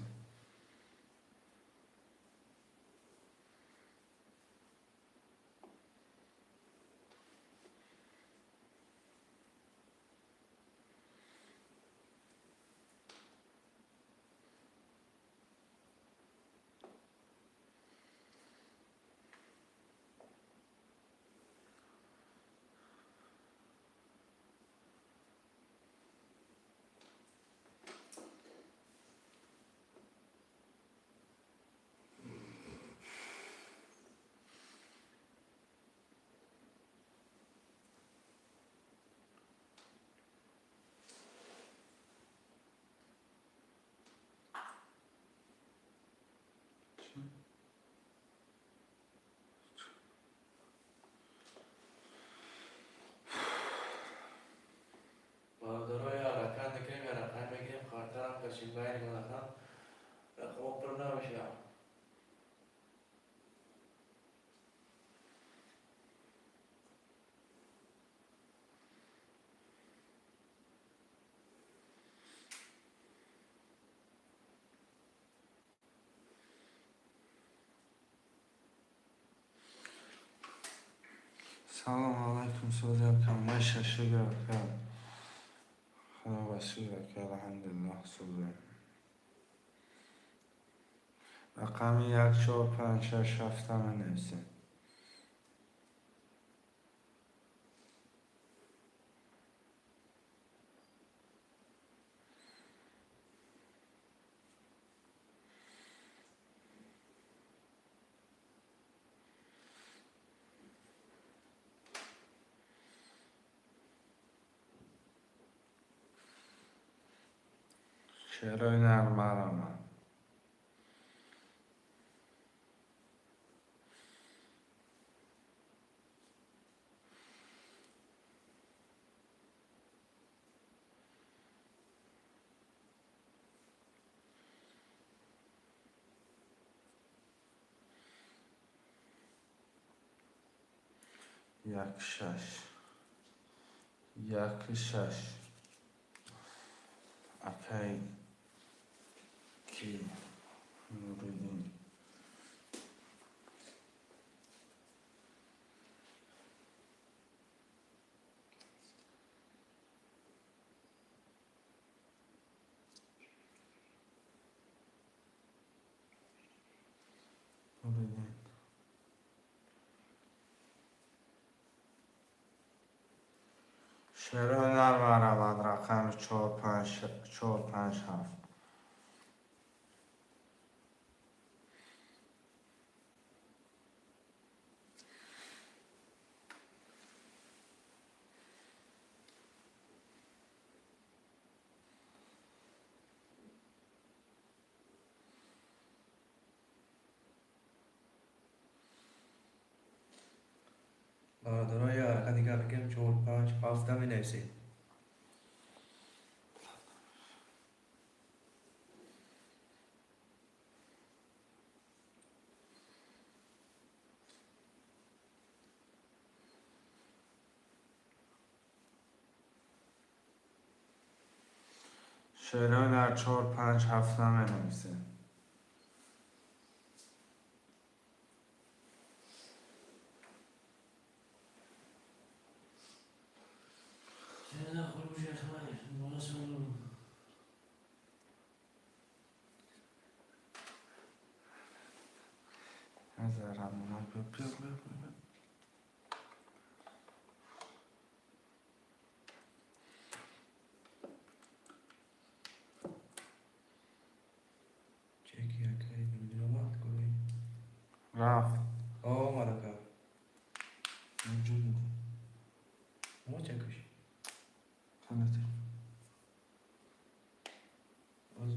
سلام علیکم سوزم کم من ششه گرفتم خدا بسیار که الحمدلله سوزم رقم 1 4 5 6 7 نویسیم. شعرهای نرمه یک شش اکی کی نوردین شعرهای نرمه رقم 4 5 7 برادران یه حرکتی که بگیم 4 5 7 می نویسید. شعرهای در 4 5 7 نویسیم. نظرم بیا چکی اکی نمیدونم وقت کنی رفت مالکا موجود ما چکش تنتی باز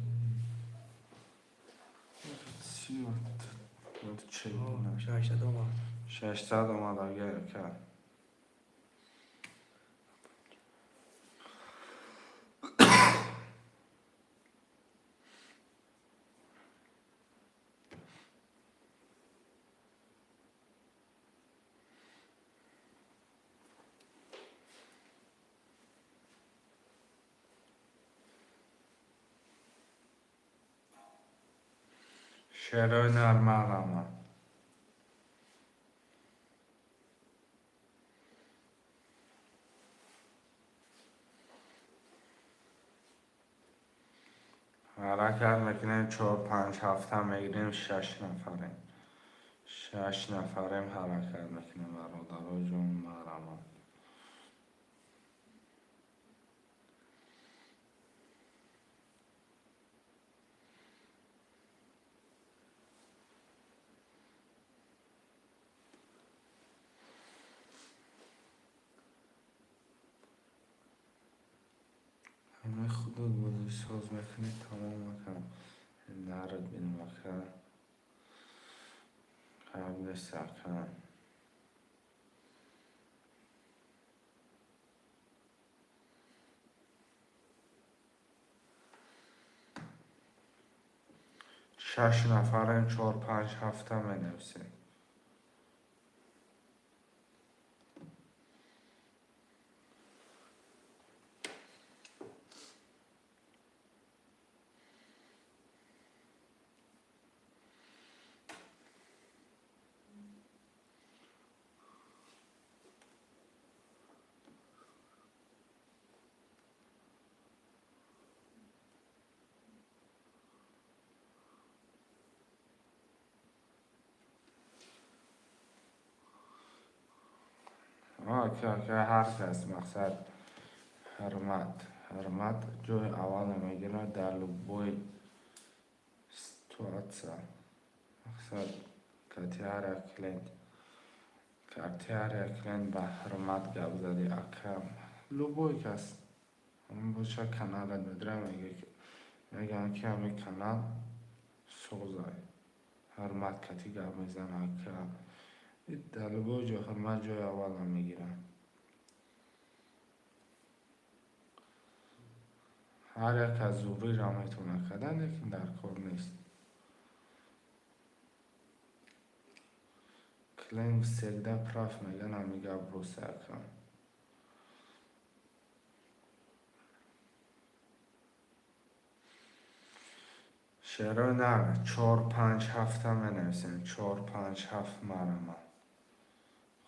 سی وقت چه نه 600 اومد 600 اومد اگر کرد شعرهای نرمه حرکت میکنیم 4 5 7 میگیریم 6 نفریم 6 نفریم حرکت میکنیم برادرها جون محرمان همه خودت بودی ساز میکنی تمام مکن نرد بین مکن قبل سکن 6 نفریم 4 5 7 مینویسیم که هر کس مقصد حرمت جای اول میگیره در لبوی ستواتسا مقصد کارتیار کلند به حرمت گپ زدی اکرم لبوی کس اون بچه کانال نداره میگن که همین کانال سوزای حرمت کتی گپ میزنه اکرم در لبوی جو حرمت جای اول میگیره. هر یک از ضروری را میتونه کردن لیکن در کار نیست. کلیم سگده پراف میگن همیگه بروسه کن. شعرهای نر 4-5-7 می نویسیم 4-5-7 مرمه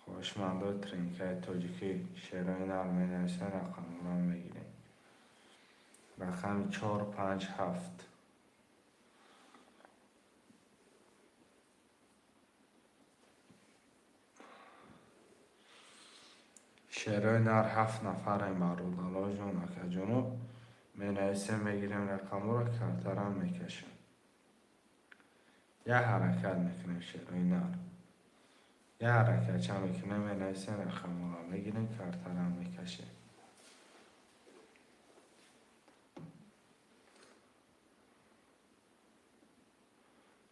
خوشمندای ترینکای تاجیکی شعرهای نر می نویسیم رقم را میگیریم رقم 4-5-7 شعرهای نر 7 نفر برادرای جان اکا جانو می نویسیم میگیریم رقم را کارترم میکشیم یه حرکت میکنیم شعرهای نر یه حرکت چه میکنیم می نویسیم رقم را میگیریم کارترم میکشیم.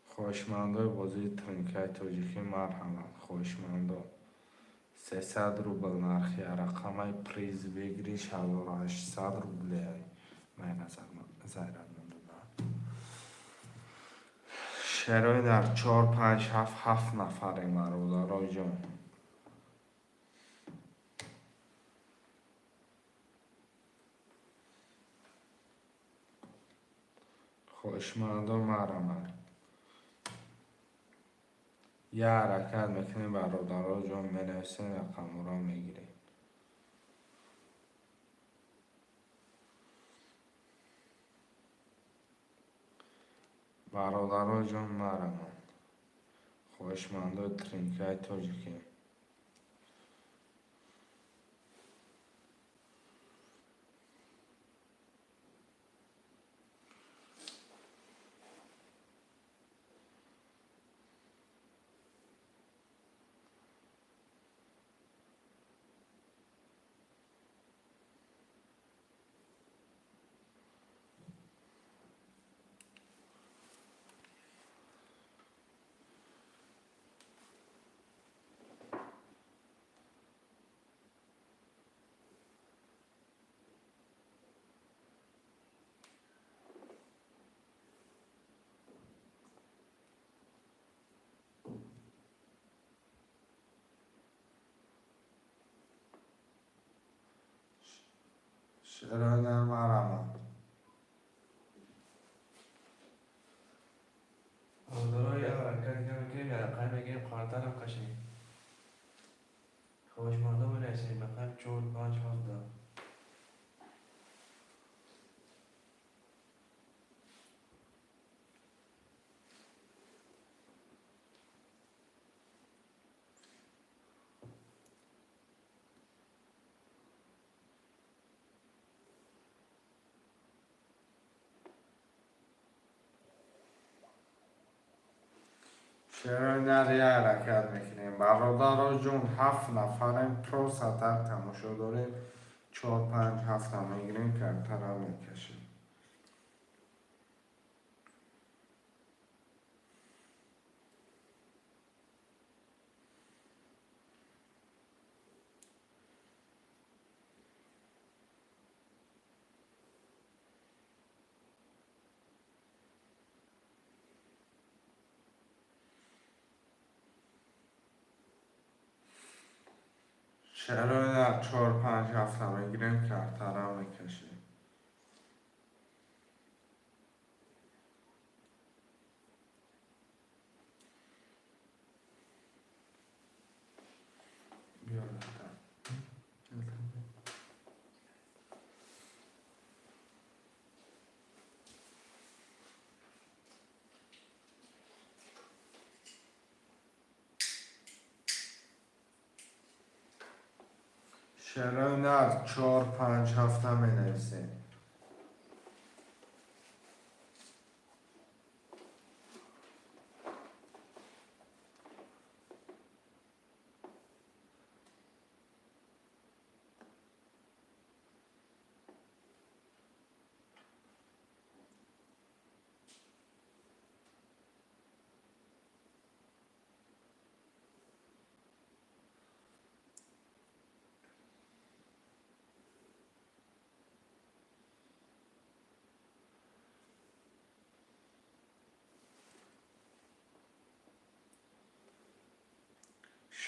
خوشمندای بازی ترینکای تاجیکی مرحمت خوشمندا 300 روبل نرخی رقم پریز بگیری 1800 روبلی من نظر زیرت مندودا شعرهای در 4-5-7 نفر مرادرای جان خوشمندا مرحمت یه حرکت میکنیم برادرها جان منویسیم رقم را میگیریم برادرها جان مرمان خوشمندا ترینکای تاجیکی شعرهای در مرمان برادرای یه حرکت میکنیم یه رقم میگیریم کارترم کشیم خوشمندا می نویسیم رقم 4-5-7 شعرهای در یه حرکت میکنیم برادرها جون 7 نفریم پرو سطر تماشا داریم 4-5-7 میگیریم کارترم میکشیم شعرهای در 4-5-7 میگیریم کارترم میکشیم بیار دفتر. شعرهای نر 4-5-7 می نویسیم.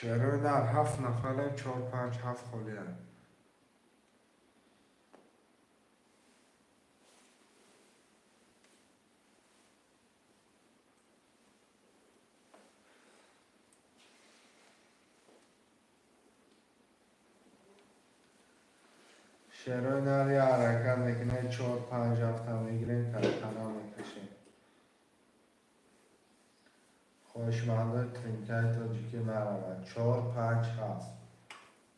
شعرهای نر 7 نفره 4-5-7 خالی هست. شعرهای نر یه حرکت میکنه 4-5-7 میگیریم کلکنا میکشیم. خوشمنده ترینکای تاجیکی مرمه 4-5-7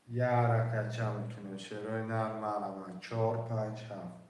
یه حرکت چه میکنه شعرهای نر مرمه 4-5-7.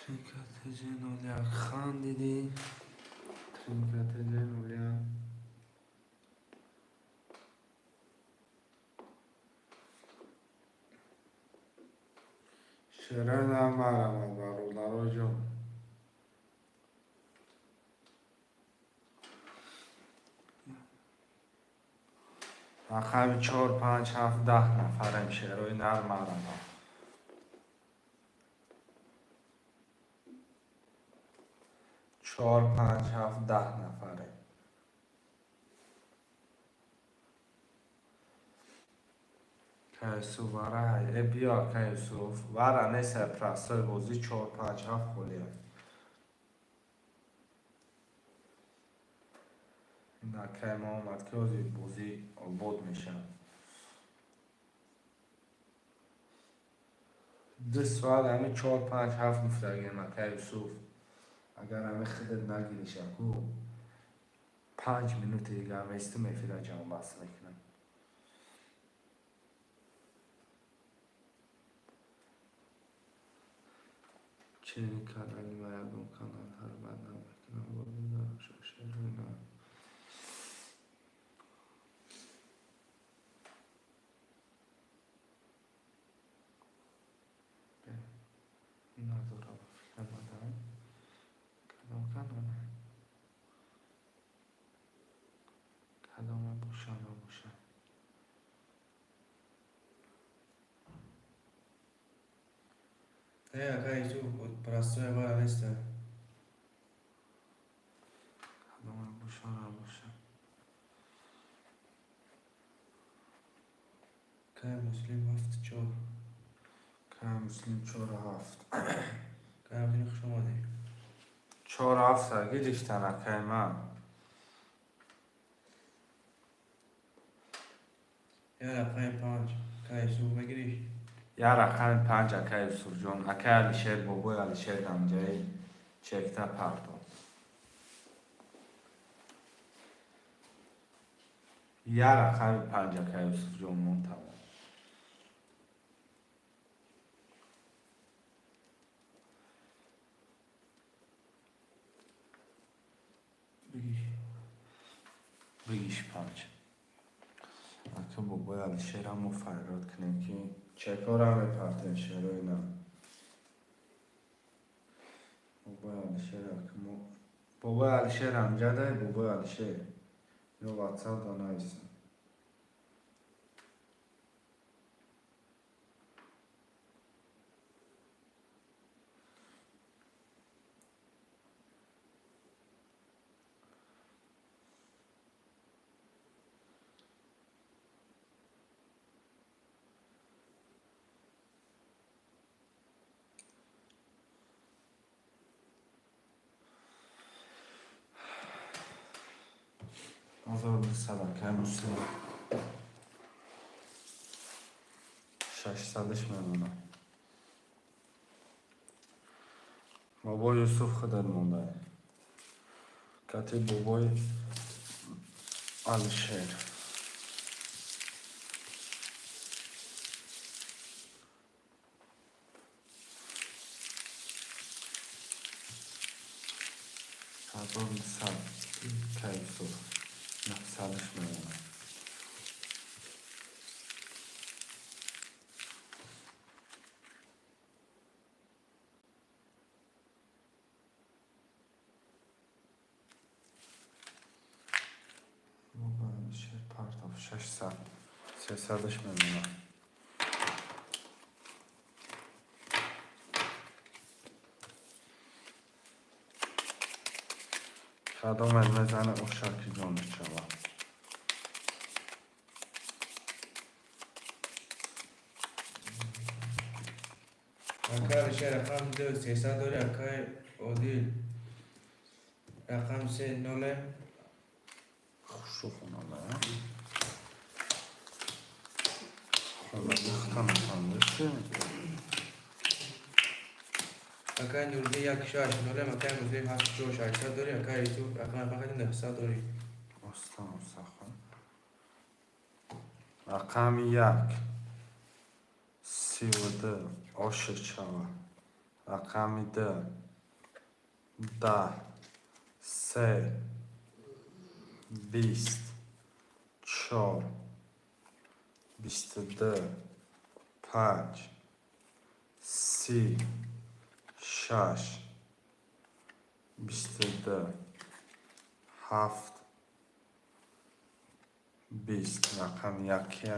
ترینکت جنولیان خاندیدی ترینکت جنولیان شعرهای نر مرمه برادرها جون. رقم 4-5-7-10 نفریم شعرهای نر مرمه 4-5-7-10 نفره. کیسو وره بیا کیسو وره نیسه پرستای بازی 4-5-7 خولی هست. این که ما آمد که بازی آباد میشه. 2 ساعت همه 4-5-7 میفرگیم که یوسف اگر همه خودت نگیریشه که 5 منوت دیگه همه است میفیره جمع بس میکنم. چنین کانالی مردم کانال هر بعد نمیکنم بازی دارم شاشه روینا ندارم فکر ندارم کدام کانال کدام بوشن بوشن Acá Jesús, para su igual esta. کدام بوشن بوشن Acá Muslim هفت چهار. که مسلم 4-7 Acá مسلم خوش آمده. 4-7 سرگی دیشتن که من یا رقم 5 Acá Jesús بگیریش. یه رقم 5 که یوسف جون اکه علیشیر بابای علیشیر دمجایی چکتا پردو یه رقم 5 که یوسف جون منتبه بگیش 5 اکه بابای علیشیر هم مفرد کنیم که چکار همه پرتن شیرهای نه بابای علیشیر اکه بابای علیشیر هم جده بابای علیشیر یا واتساپ دانه ایسا 1200 اکای مسلم 600ش میمونه. بابا یوسف خدر مونده کتی بابای الشیر هزار سر که یوسف 900ش میمونه. بابا الشیر پرتاب 600 300ش میمونه. خدا من میزنه او شرکی جانش شود. اکای الشیر رقم 2 300 داری. اکای عادل رقم 3 نوله خوشو خوناله خونه بختم خانده اکای نوردی 1 6 نوله. اکای مزدی 7 جوش 800 داری. اکای یوسف رقم فقط 900 داری. استان سخن رقم 1 32 عاشق شوه. رقم 2 10 3 20 4 22 5 30 6 22 7 20 رقم 1 اکای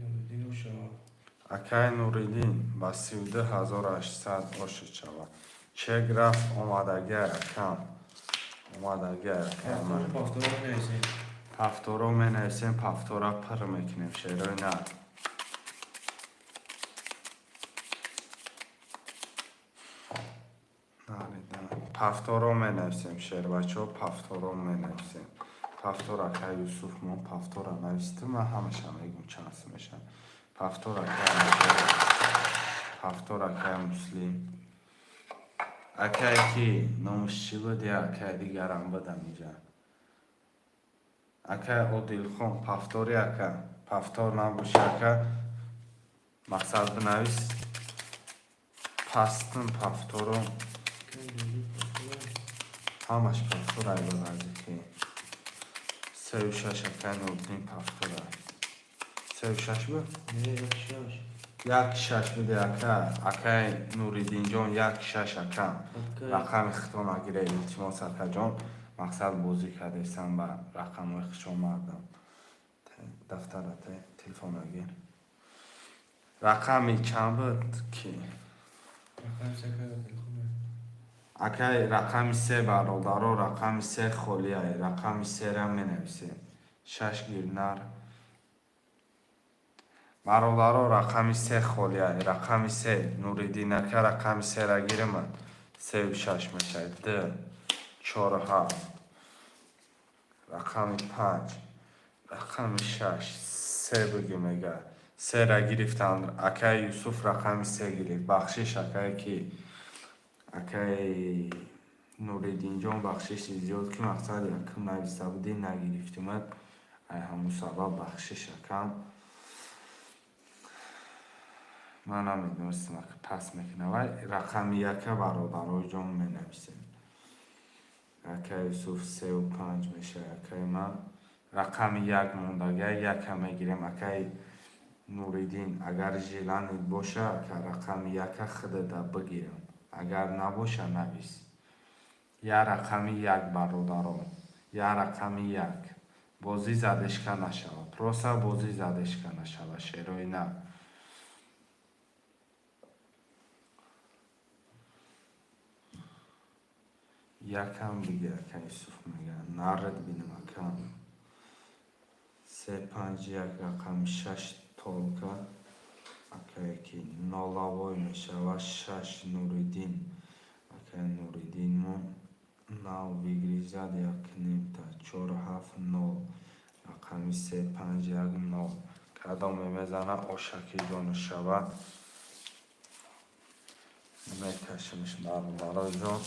نوردی و شما اکای نوریدین با 32800 عاشق شود. چک رفت اومدگه اکم اومدگه اکم پافتور رو نیسیم. پفتورا می نویسیم پفتورا پر میکنیم شیرای نه پفتورا می نویسیم شیر بچه ها پفتورا می نویسیم پفتورا که یوسف ما پفتورا نویسیم و همش هم میگم چانس میشن پفتورا که مسلم اکای کی نامش چی بود یا اکای دیگرم بدم اینجا اکای عادل خون پفتوری اکا پفتور نباشه اکا مقصد بنویس پستن پفتورو همش پفتور ای بنویسی که 36 اکای نوردین پفتور ای 36 بود؟ نه 1 6 یک شش بوده اکای نوریدین جان 1 6 اکا رقم ختم اگیره التماس اکا جان مقصد بازی کرده ایستم با رقم و خشم مردم دفترت تلفن اگیر رقمی چند بود که رقم 3 که عادل خونه اکای رقم 3 برادر رقم 3 خولیه رقم 3 را می نویسیم 6 گیرنر برادر رقم 3 خولیه رقم 3 نوریدین اکا رقم 3 را گیرم 3 و 6 میشه 2 4 7 رقم 5 رقم 6 3 بگیم اگر 3 را گرفتند اکای یوسف رقم 3 گرفت بخشش اکای کی اکای نوریدین جان بخشش زیاد که مقصد یکم نویسته بودی نگرفتیم ای همون سبب بخشش اکم من هم میدونستم که پس میکنه ولی رقم 1 برادرای جان می نویسیم اکای یوسف 3 و 5 میشه اکای من رقم 1 موندگه 1 میگیریم اکای نوریدین اگر جیلان باشه که رقم 1 خودت بگیرم اگر نباشه نویس یا رقم 1 برادران یا رقم 1 بازی زدش که نشود پروسه بازی زدش که نشود شیرای نه یکم دیگه که یوسف میگه نرد بینم اکم 3 5 1 رقم 6 تولکه اکای کی نولاوی میشه و 6 نوریدین اکای نوریدین مون 9 ویگری زد 1 نیم تا 4 7 0 رقمی 3 5 1 0 کدام میزنه آشکی جان شود میکشمش برای جان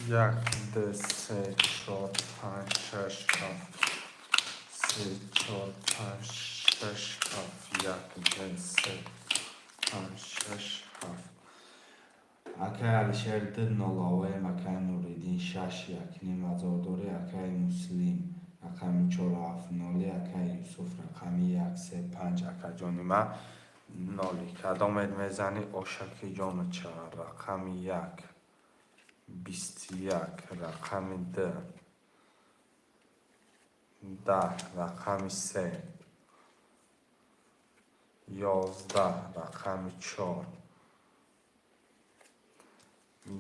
یک دو سه چهار پنج شش هفت سه چهار پنج شش هفت یک دو سه پنج شش هفت اکای علیشر ده نولاوه مکای نوریدین 6 1 نیم ازادوری اکای مسلم رقمی 4 7 0 اکای یوسف رقمی 1 3 5 اکای جانی ما نالی کدام میزنی آشکی جان چهار رقمی 1 21 رقمی 2 10 رقمی 3 11 رقمی 4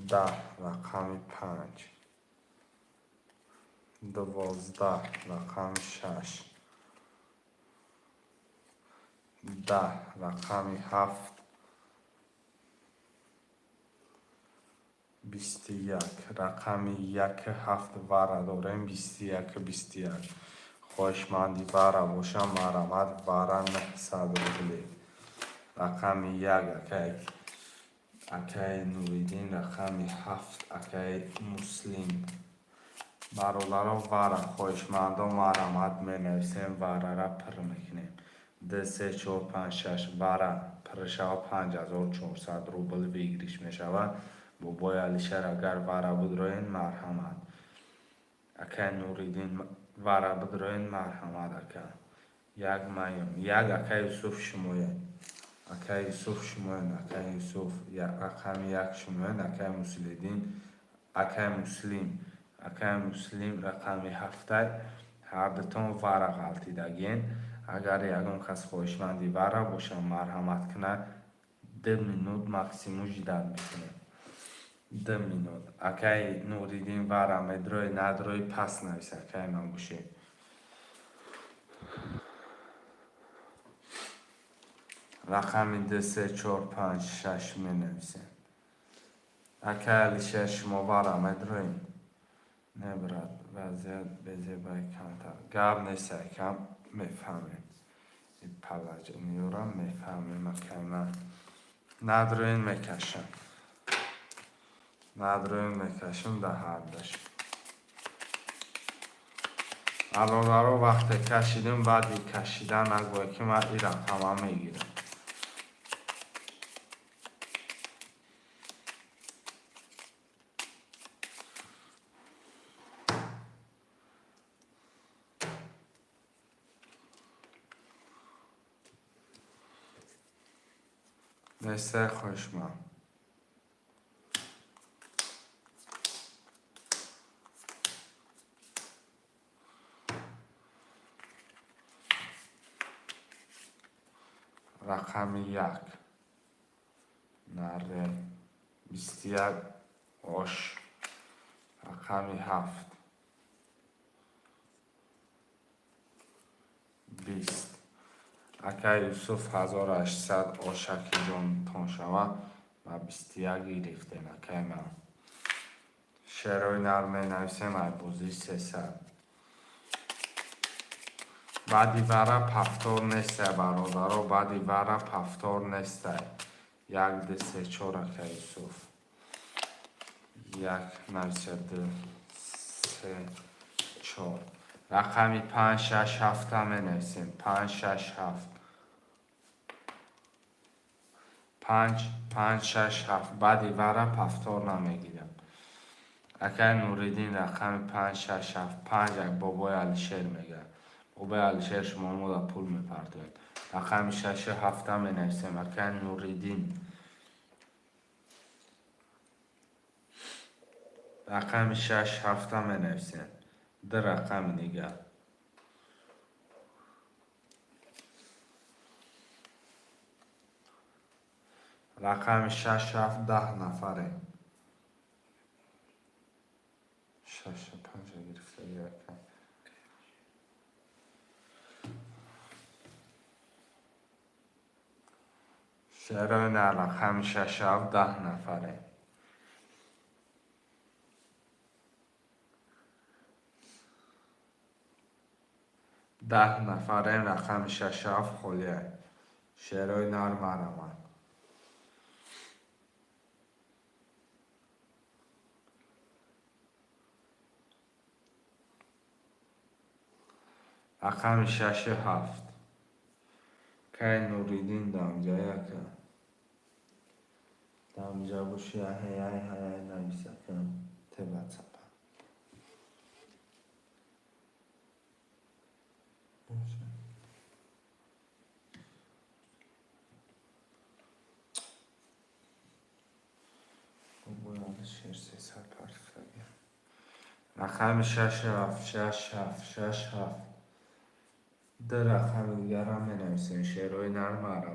10 رقمی 5 12 رقمی 6 10 رقمی 7 21 رقمی 1 7 وره داریم 21 خوشمندی وره باشم مرمت وره 900 روبلی رقمی 1 اکای نوریدین رقمی 7 اکای مسلم برادرها وره خوشمندا مرمت می نویسیم وره را پر میکنیم 2 3 4 5 6 وره پر شود 5400 روبل ویگریش می شود بابای علیشر اگر وره بدروین مرحمت اکای نوریدین وره بدروین مرحمت اکای یک میم یک اکای یوسف شموین اکای یوسف شموین اکای یوسف رقم 1 شموین اکای مسلیدین اکای مسلم رقمی 7 هر دوتون وره غلطیدگین اگر یکم کس خوشمندی وره باشم مرحمت کنه 2 مینوت مکسیموم جدید میکنیم 2 مینوت اکای نوریدین وره میدروی ندروی پس نویسه اکای من باشیم رقمی 2 3 4 5 6 می نویسیم اکای علیشر شما وره میدروین نبرد وضعیت بزی بای کمتر گرد نیسته کم میفهمیم این پلج میورم میفهمیم اکای من ندروین میکشم ده هر داشت الان رو وقت کشیدیم بعدی کشیدن نگوی که من این رقم هم میگیرم نیسته خوشمند رقمی 1 نره 21 آش رقمی 7 20 اکای یوسف 1800 آشکی جان تان شود و 21 گرفتیم اکای من شعرهای نرمه نویسیم ای بوزی 300 بعدی وره پفتار نیسته برادرها بعدی وره پفتار نیسته 1 2 3 4 اکای یوسف 1 نویسه 2 3 4 رقمی 5 6 7 می نویسیم 5 6 7 5 6 7 بعدی وره پفتار نمیگیرم اکای نوریدین رقم 5 6 7 5 یک بابای علیشر میگه بابای علیشر شما مودا پول میپردوین رقم 6 7 می نویسیم اکای نوریدین رقم 6 7 می نویسیم ده رقم دیگه. رقم 6 7 10 نفره. 6 5 گرفته یکم. شعرهای نه رقم 6 7 10 نفره. 10 نفره رقم 6 7 خلیه. شعرهای نر مرمن. رقم 6 7 که نوریدین دامجا یکم. دامجا بوشی هی نمیسکم تبت سپا. باید شیر 300 پرسه. رقم 6 7 6 7 6 7 ده رقم دیگر هم بنویسین. شعرهای نر مرمن.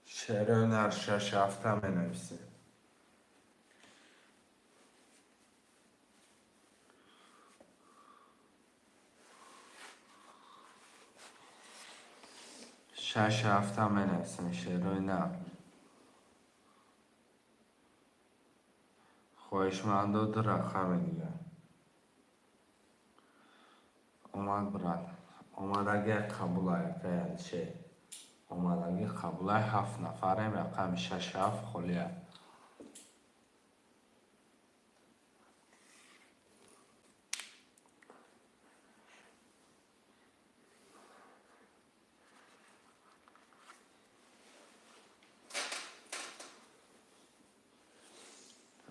شعرهای نر 6 7 هم بنویسین. شش هفت هم بنویسین. شعرهای نر. خواهشمند ده رقم دیگه. اومد برد. اومد اگه قبول های که اومد اگه قبول های 7 نفره رقم 6 7 خلیه.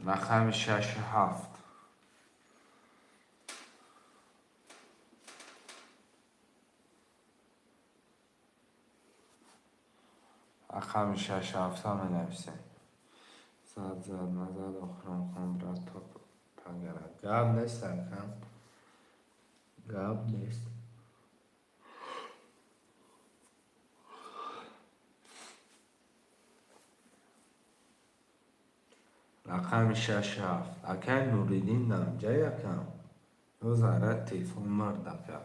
رقم 6 7 رقم 6 7 هم بنویسین. زد نزد آخران کن برد تا پنگره. گب نیست کم. گب نیست. رقم 6 7 اکن نوریدین دامجا یکم. دو زاره تیفون مرد اکر.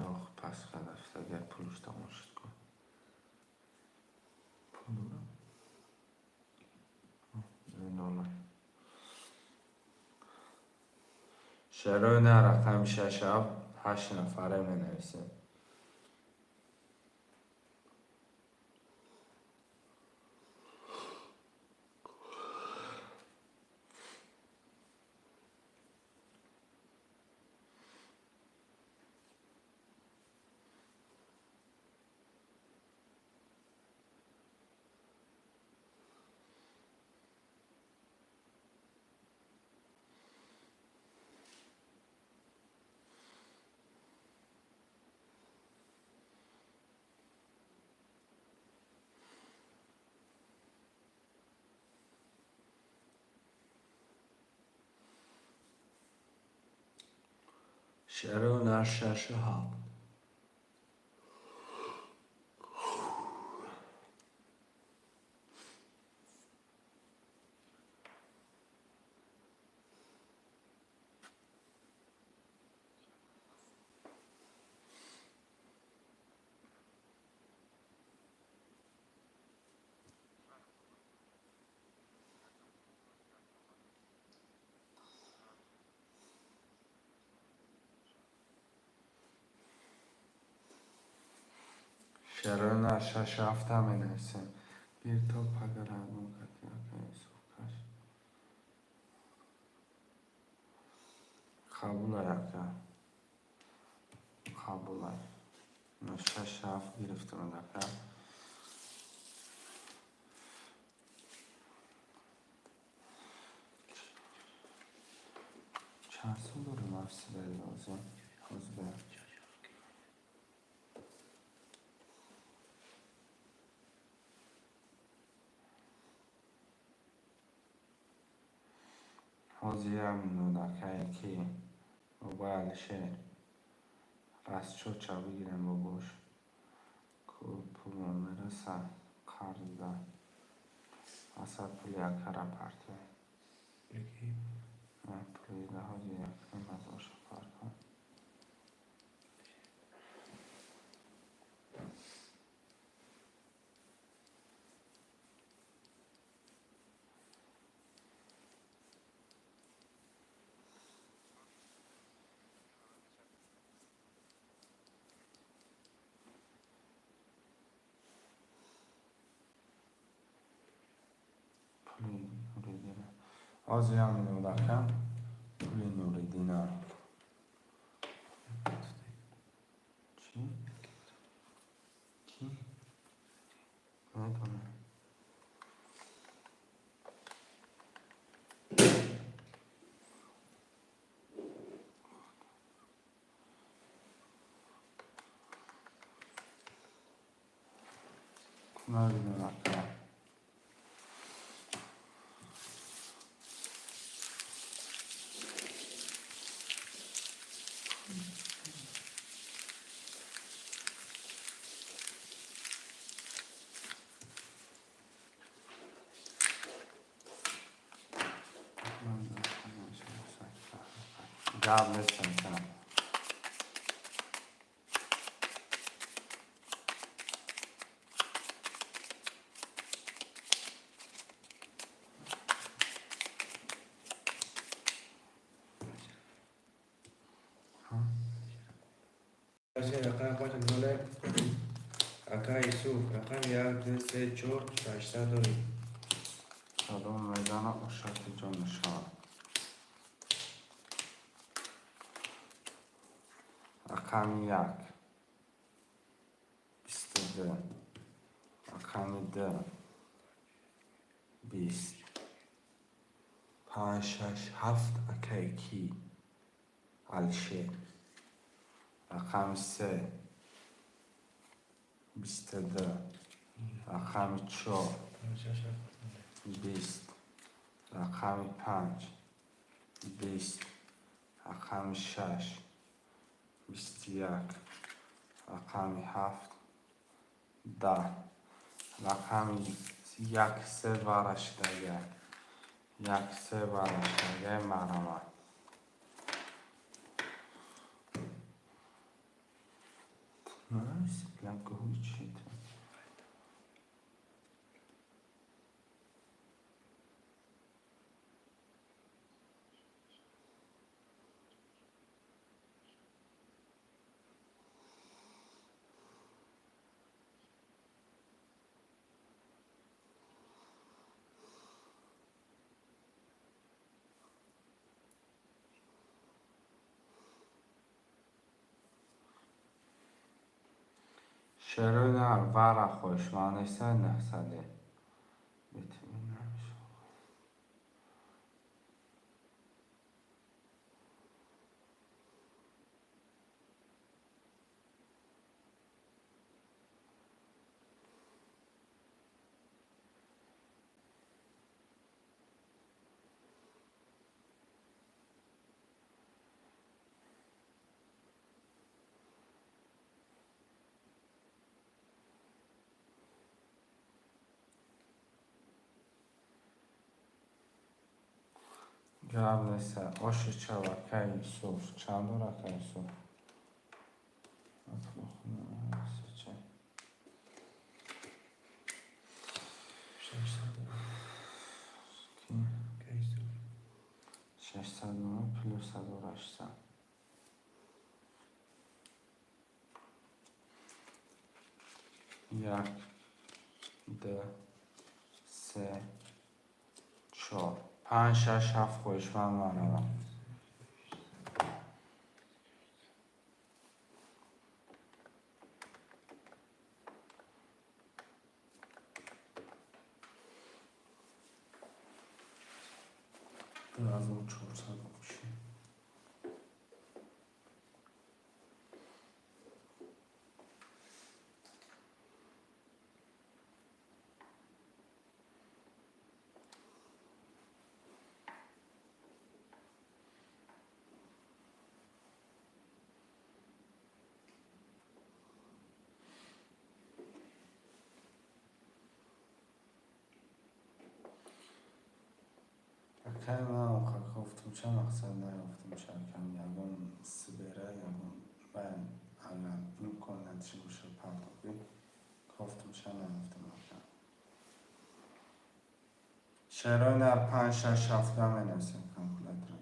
آخ پس خدفت اگر پولش تمام شد کن. پول نامه. شعرهای نه رقم 6 7 8 نفره بنویسین. شعرهای نه 6 7 شعرهای نه 6 7 هم بنویسین. bir top pagaranın katına sokar. Kabul ayakta. Kabul ay. 6 7 گرفتم دکه چند سال دارم افسیده لازم حوزه هم دکه که موبایل شه راست شد چا بگیرم با گوش که پولم میرسه قرض ده اصلا پول یک کره پرته یکی پولی ده حاجی یک نیم از باشه پرکن پولی نوری دینه آزی هم دکه پولی نوری دینه چی؟ کی؟ نمیدونم نمیدونم دکه God listen to him. رقم 5 دلار اکا یوسف رقم 1 2 3 4 800 داری صدام میدان اشارت جانشان رقم 1 22 رقم 2 20 5 6 7 اکا کی الشه رقم 3 22 رقم 4 20 رقم 5 20 رقم 6 21 رقم 7 10 رقم 1 3 بارش دیگه 1 3 بارش دیگه مرمه نایس لگه های چیده شروع ور خوشمانسته نحسده بتونیم جواب نیسته آش چوکه سوس چند دو رکه سوس اکا یوسف 609 پلوس 800 1 2 3 4 5 6 7 خوشمند مرمه 1400 میشه. که من آخر گفتم چه مقصد نیافتم شرکم یکم سبیره یکم من اگر این کنه چی میشه پرداختی گفتم چه نیافتم آخر شعرهای در 5-6 هفته می نویسیم کامپلت رو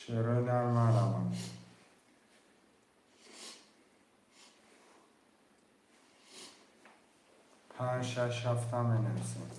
شعرهای در من 5-6 هفته می نویسیم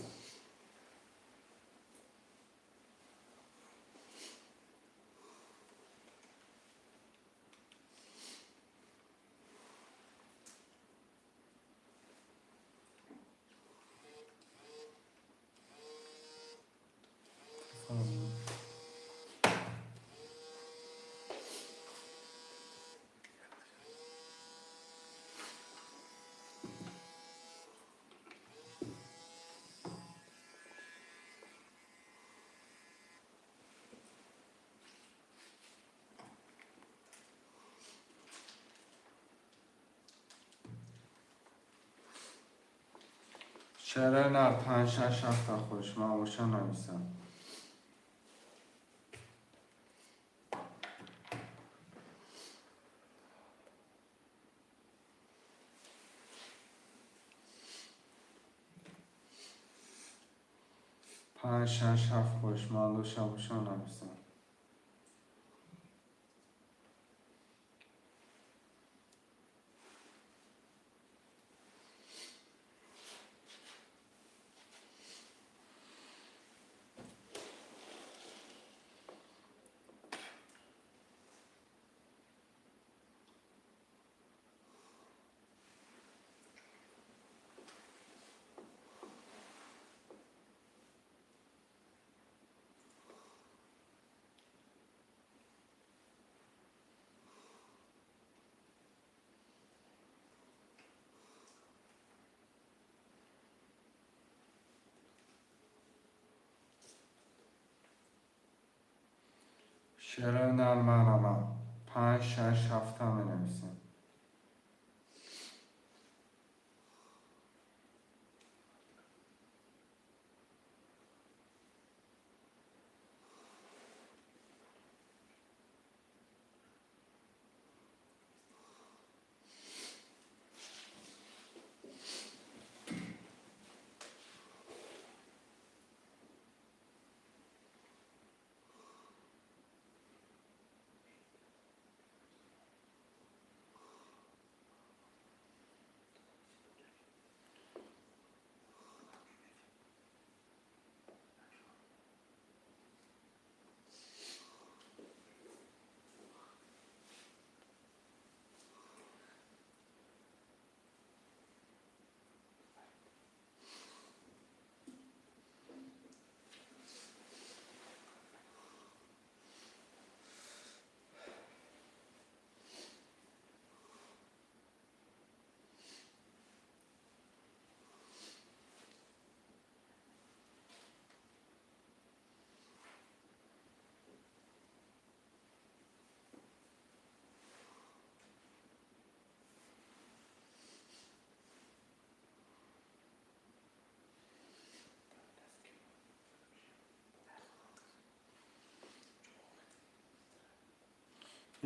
شعرهای در 5-6 هفته خوش من باشه نویسم 5-6 هفته خوش من باشه نویسم شعرهای در من 5-6 هفته می نویسیم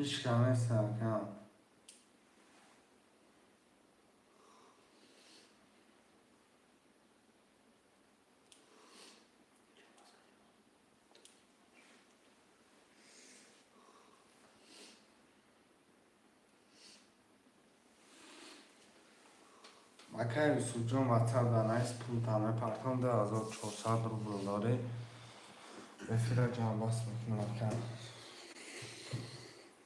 هیچ کمه سرکم مکه یوسف جان واتساپ دانایست پول تامه پرتان ده 1400 روبل داره رفیق جان باس میکنم مکه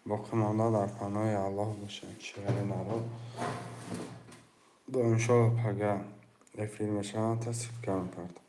باقی مانده در پناه الله باشه شغل نرو دو انشالله پگه فیلمش هم تصیف کنم پرتان